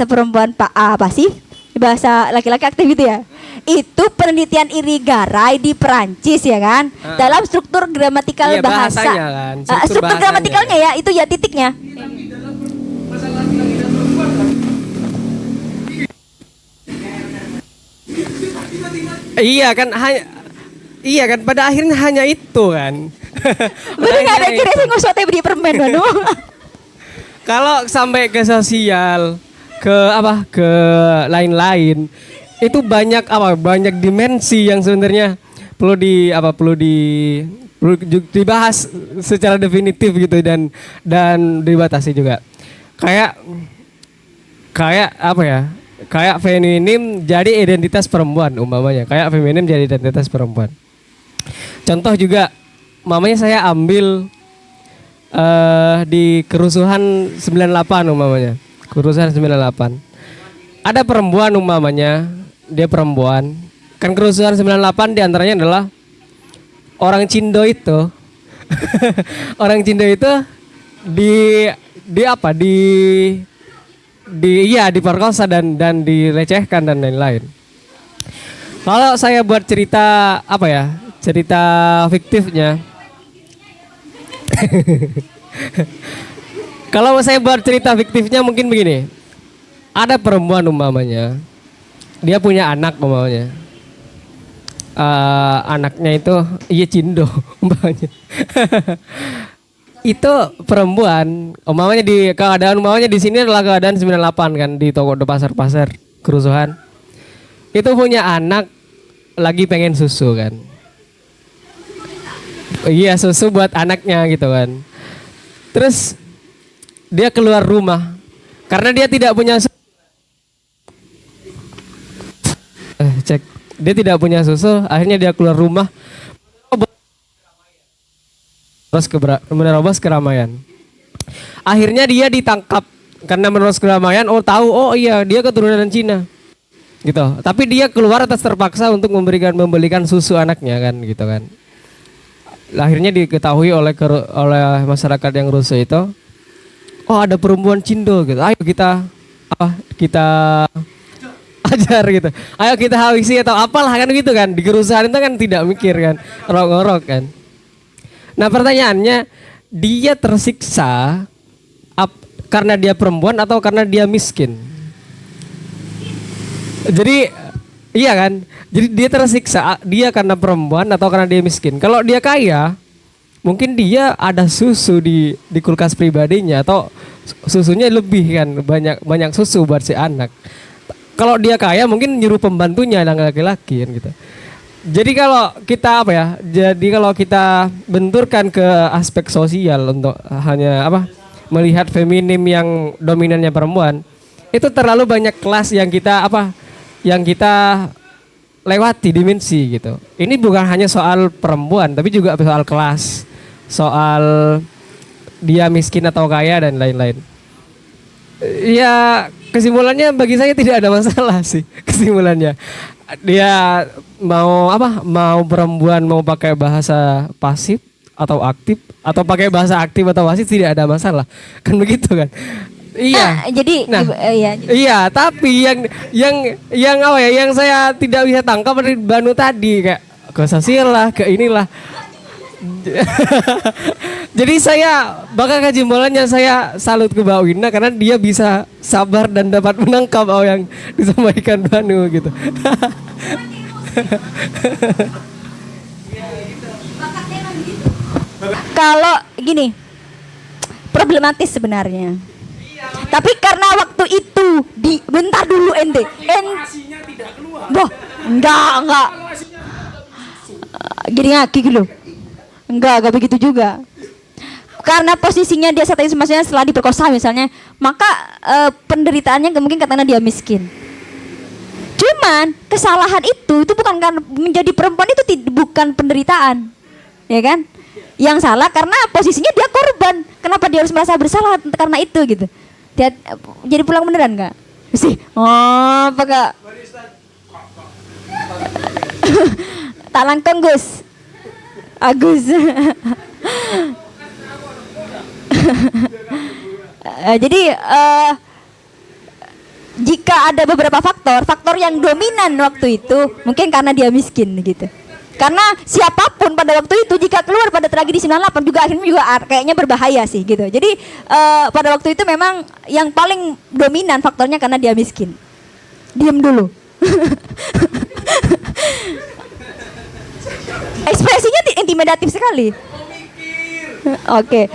perempuan pasif, bahasa laki-laki aktif gitu ya. Itu penelitian Irigaray di Perancis ya kan. Dalam struktur gramatikal Iya, bahasa. bahasanya kan, Struktur bahasanya. gramatikalnya ya, itu ya titiknya. Iya kan pada akhirnya hanya itu kan. Bener nggak ada kira sih ngusutnya beli permen Banu. Kalau sampai ke sosial, ke lain-lain, itu banyak dimensi yang sebenarnya perlu dibahas secara definitif gitu dan dibatasi juga. Kayak apa ya? Kayak feminim jadi identitas perempuan umpamanya. Kayak feminim jadi identitas perempuan. Contoh juga, mamanya saya ambil di kerusuhan 98 umpamanya. Kerusuhan 98. Ada perempuan umpamanya, dia perempuan. Kan kerusuhan 98 diantaranya adalah orang Cindo itu. Orang Cindo itu diperkosa dan dilecehkan dan lain-lain. Kalau saya buat cerita cerita fiktifnya. Kalau saya buat cerita fiktifnya mungkin begini. Ada perempuan umpamanya, dia punya anak umpamanya. Anaknya itu Cindo umpamanya. Itu perempuan, umpamanya di sini adalah keadaan 98 kan, di toko pasar kerusuhan. Itu punya anak lagi pengen susu kan. Iya, susu buat anaknya gitu kan. Terus dia keluar rumah karena dia tidak punya dia tidak punya susu, akhirnya dia keluar rumah terus menerobos keramaian. Akhirnya dia ditangkap karena menerobos keramaian. Oh iya, dia keturunan Cina gitu. Tapi dia keluar atas terpaksa untuk membelikan susu anaknya kan gitu kan. Akhirnya diketahui oleh masyarakat yang rusuh itu, oh ada perempuan Cindo gitu. Ayo kita ajar gitu. Ayo kita habisi atau apalah kan gitu kan. Di kerusuhan itu kan tidak mikir kan, ngorok kan. Nah pertanyaannya, dia tersiksa karena dia perempuan atau karena dia miskin? Jadi iya kan? Jadi dia tersiksa dia karena perempuan atau karena dia miskin? Kalau dia kaya, mungkin dia ada susu di kulkas pribadinya atau susunya lebih kan, banyak susu buat si anak. Kalau dia kaya mungkin nyuruh pembantunya yang laki-laki kan gitu. Jadi kalau kita benturkan ke aspek sosial untuk hanya melihat feminim yang dominannya perempuan, itu terlalu banyak kelas yang kita lewati dimensi gitu. Ini bukan hanya soal perempuan, tapi juga soal kelas, soal dia miskin atau kaya dan lain-lain. Ya kesimpulannya bagi saya tidak ada masalah sih kesimpulannya. dia mau apa? Mau perempuan mau pakai bahasa pasif atau aktif atau pakai bahasa aktif atau pasif tidak ada masalah. Kan begitu kan? Iya. Jadi Nah, iya. iya, tapi yang apa ya? Yang saya tidak bisa tangkap dari Banu tadi kayak ke sosial lah, ke inilah. Jadi saya bakal kesimpulannya saya salut ke Mbak Wina karena dia bisa sabar dan dapat menangkap apa yang disampaikan Banu gitu. Kalau gini, problematis sebenarnya. Tapi karena waktu itu bentar dulu ente. Boh, enggak. Gini ngaki gitu. Enggak begitu juga. Karena posisinya dia saat itu maksudnya setelah diperkosa misalnya, maka penderitaannya mungkin katanya dia miskin. Cuman kesalahan itu bukan karena menjadi perempuan itu bukan penderitaan, ya kan? Yang salah karena posisinya dia korban. Kenapa dia harus merasa bersalah karena itu gitu? Dia jadi pulang beneran nggak? Sih, oh apa kak? Tak langkong Gus, Agus. Jadi jika ada beberapa faktor yang dominan waktu itu mungkin karena dia miskin gitu. Karena siapapun pada waktu itu jika keluar pada tragedi 98 juga akhirnya juga kayaknya berbahaya sih gitu. Jadi pada waktu itu memang yang paling dominan faktornya karena dia miskin. Diam dulu. Ekspresinya intimidatif sekali. Oke.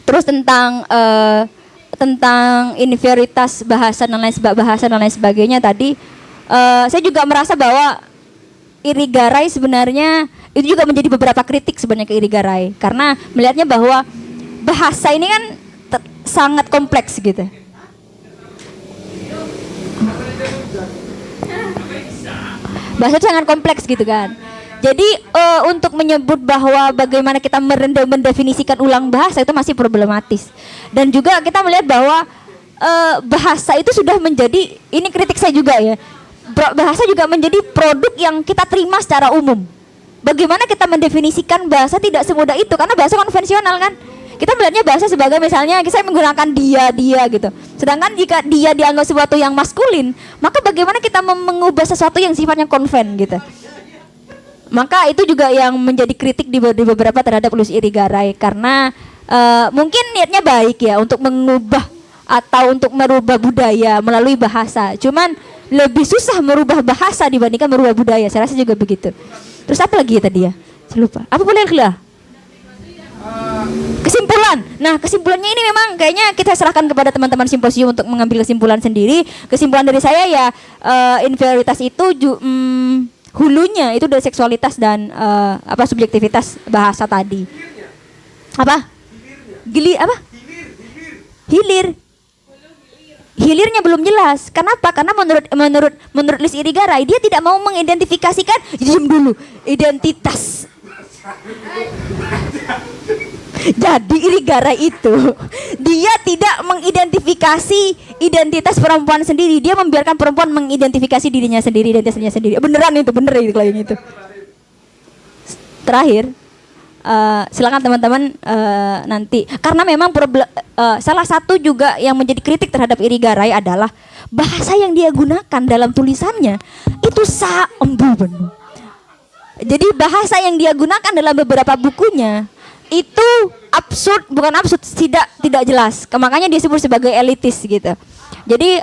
Terus tentang inferioritas bahasa dan lain sebagainya tadi, saya juga merasa bahwa Iri Garay sebenarnya itu juga menjadi beberapa kritik sebenarnya ke Iri Garay karena melihatnya bahwa bahasa ini kan sangat kompleks gitu. Bahasa itu sangat kompleks gitu kan. Jadi untuk menyebut bahwa bagaimana kita mendefinisikan ulang bahasa itu masih problematis. Dan juga kita melihat bahwa bahasa itu sudah menjadi, ini kritik saya juga ya, bahasa juga menjadi produk yang kita terima secara umum. Bagaimana kita mendefinisikan bahasa tidak semudah itu karena bahasa konvensional kan. Kita melihatnya bahasa sebagai misalnya saya menggunakan dia gitu. Sedangkan jika dia dianggap sesuatu yang maskulin, maka bagaimana kita mengubah sesuatu yang sifatnya konven gitu. Maka itu juga yang menjadi kritik di beberapa terhadap Luis Iri Garay karena mungkin niatnya baik ya untuk mengubah atau untuk merubah budaya melalui bahasa. Cuman lebih susah merubah bahasa dibandingkan merubah budaya. Saya rasa juga begitu. Terus apa lagi ya tadi ya? Saya lupa. Apa boleh lah? Kesimpulan. Nah, kesimpulannya ini memang kayaknya kita serahkan kepada teman-teman simposium untuk mengambil kesimpulan sendiri. Kesimpulan dari saya ya inferioritas itu hulunya itu dari seksualitas dan subjektivitas bahasa tadi. Apa? Hilir. Hilirnya belum jelas. Kenapa? Karena menurut Luis Iri Garay dia tidak mau mengidentifikasikan, diam dulu, identitas. Jadi Iri Garay itu dia tidak mengidentifikasi identitas perempuan sendiri. Dia membiarkan perempuan mengidentifikasi dirinya sendiri, identitasnya sendiri. Bener itu kalau yang itu. Terakhir, silakan teman-teman nanti karena memang salah satu juga yang menjadi kritik terhadap Iri Garay adalah bahasa yang dia gunakan dalam tulisannya itu saembu bener. Jadi bahasa yang dia gunakan dalam beberapa bukunya itu tidak jelas. Makanya disebut sebagai elitis gitu. Jadi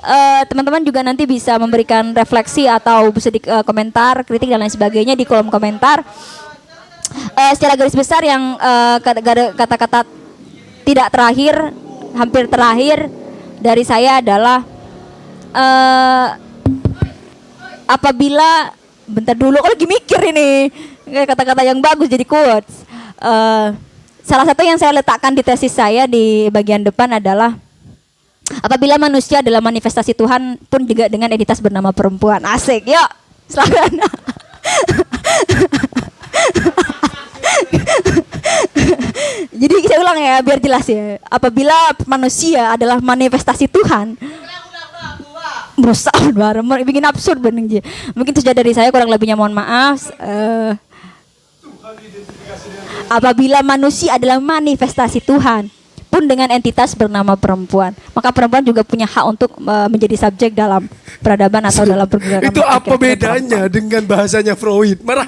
teman-teman juga nanti bisa memberikan refleksi atau bisa komentar, kritik dan lain sebagainya di kolom komentar. Secara garis besar yang kata-kata tidak terakhir, hampir terakhir dari saya adalah apabila bentar dulu, lagi mikir ini kata-kata yang bagus jadi quotes. Salah satu yang saya letakkan di tesis saya di bagian depan adalah apabila manusia adalah manifestasi Tuhan pun juga dengan entitas bernama perempuan. Asik, yuk silakan. Jadi saya ulang ya biar jelas ya. Apabila manusia adalah manifestasi Tuhan, merusak bareng bikin absurd bening je. Mungkin itu saja dari saya, kurang lebihnya mohon maaf. Apabila manusia adalah manifestasi Tuhan pun dengan entitas bernama perempuan, maka perempuan juga punya hak untuk menjadi subjek dalam peradaban atau dalam pergerakan. Itu apa bedanya dengan bahasanya Freud? Marah.